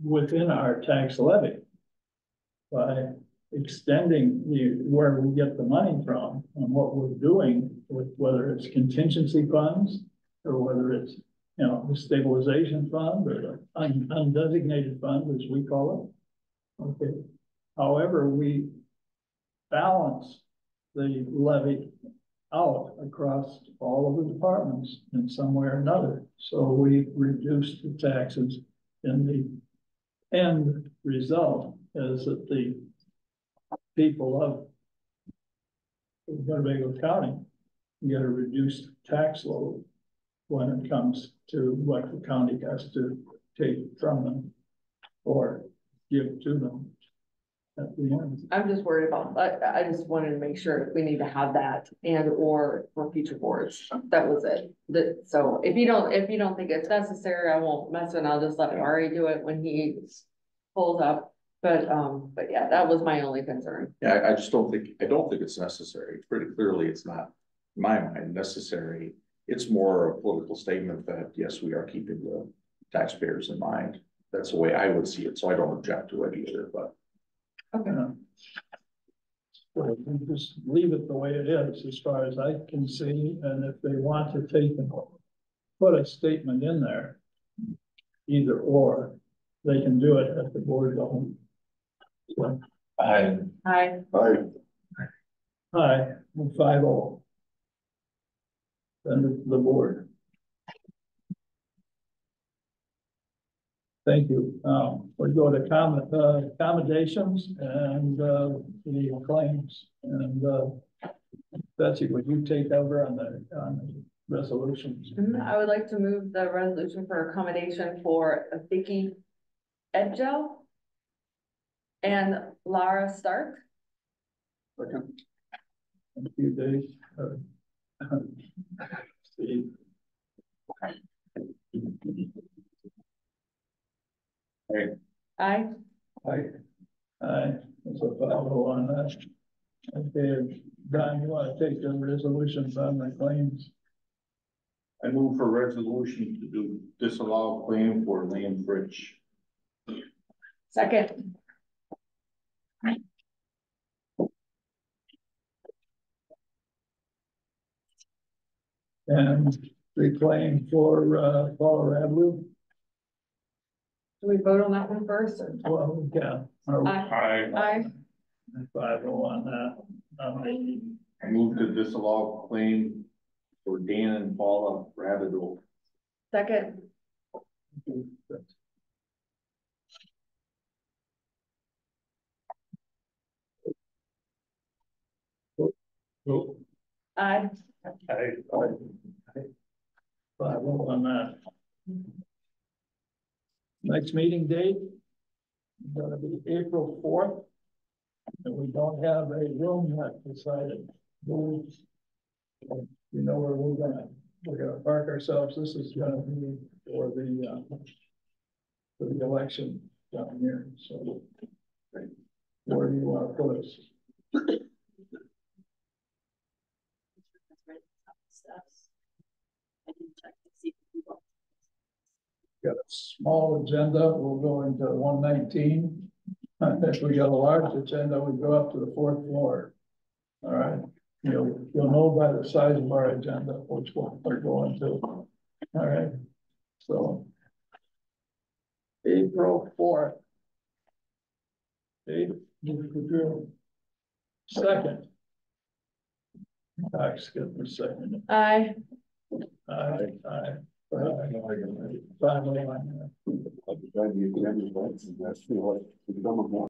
within our tax levy by extending where we get the money from and what we're doing with whether it's contingency funds or whether it's, you know, the stabilization fund or the undesignated fund, as we call it. Okay. However, we balance the levy out across all of the departments in some way or another. So we reduce the taxes in the end result is that the people of Winnebago County get a reduced tax load when it comes to what the county has to take from them or give to them at the end. I'm just worried about, I just wanted to make sure we need to have that and or for future boards. That was it. So if you don't think it's necessary, I won't mess with it. I'll just let Ari do it when he pulls up. But yeah, that was my only concern. Yeah, I just don't think it's necessary. Pretty clearly, it's not, in my mind, necessary. It's more a political statement that, yes, we are keeping the taxpayers in mind. That's the way I would see it, so I don't object to it either, but. Okay. So just leave it the way it is, as far as I can see, and if they want to take and put a statement in there, either or, they can do it at the board level. So, Hi. Aye, 5-0. Then the board. Thank you. We go to accommodations and the claims. And Betsy, would you take over on the resolutions? I would like to move the resolution for accommodation for Vicky Edgel and Lara Stark. Thank you, Dave. Steve. Aye. Aye. There's a 5-0 on that. Okay, Don, you want to take the resolutions on the claims? I move for resolution to do disallow claim for land bridge. Second. And the claim for Colorado. Do we vote on that one first? Or? Well, we can. Aye. 5-0 on that. I move to disallow claim for Dan and Paula Rabideau. Second. Aye. 5-0 on that. Next meeting date is going to be April 4th. And we don't have a room yet decided. You know where we're gonna park ourselves. This is gonna be for the election down here. So where do you want to put us? Got a small agenda. We'll go into 119. If we got a large agenda, we go up to the 4th floor. All right. You'll know by the size of our agenda which one we're going to. All right. So April 4th. Second. Skip the second. Aye. Aye.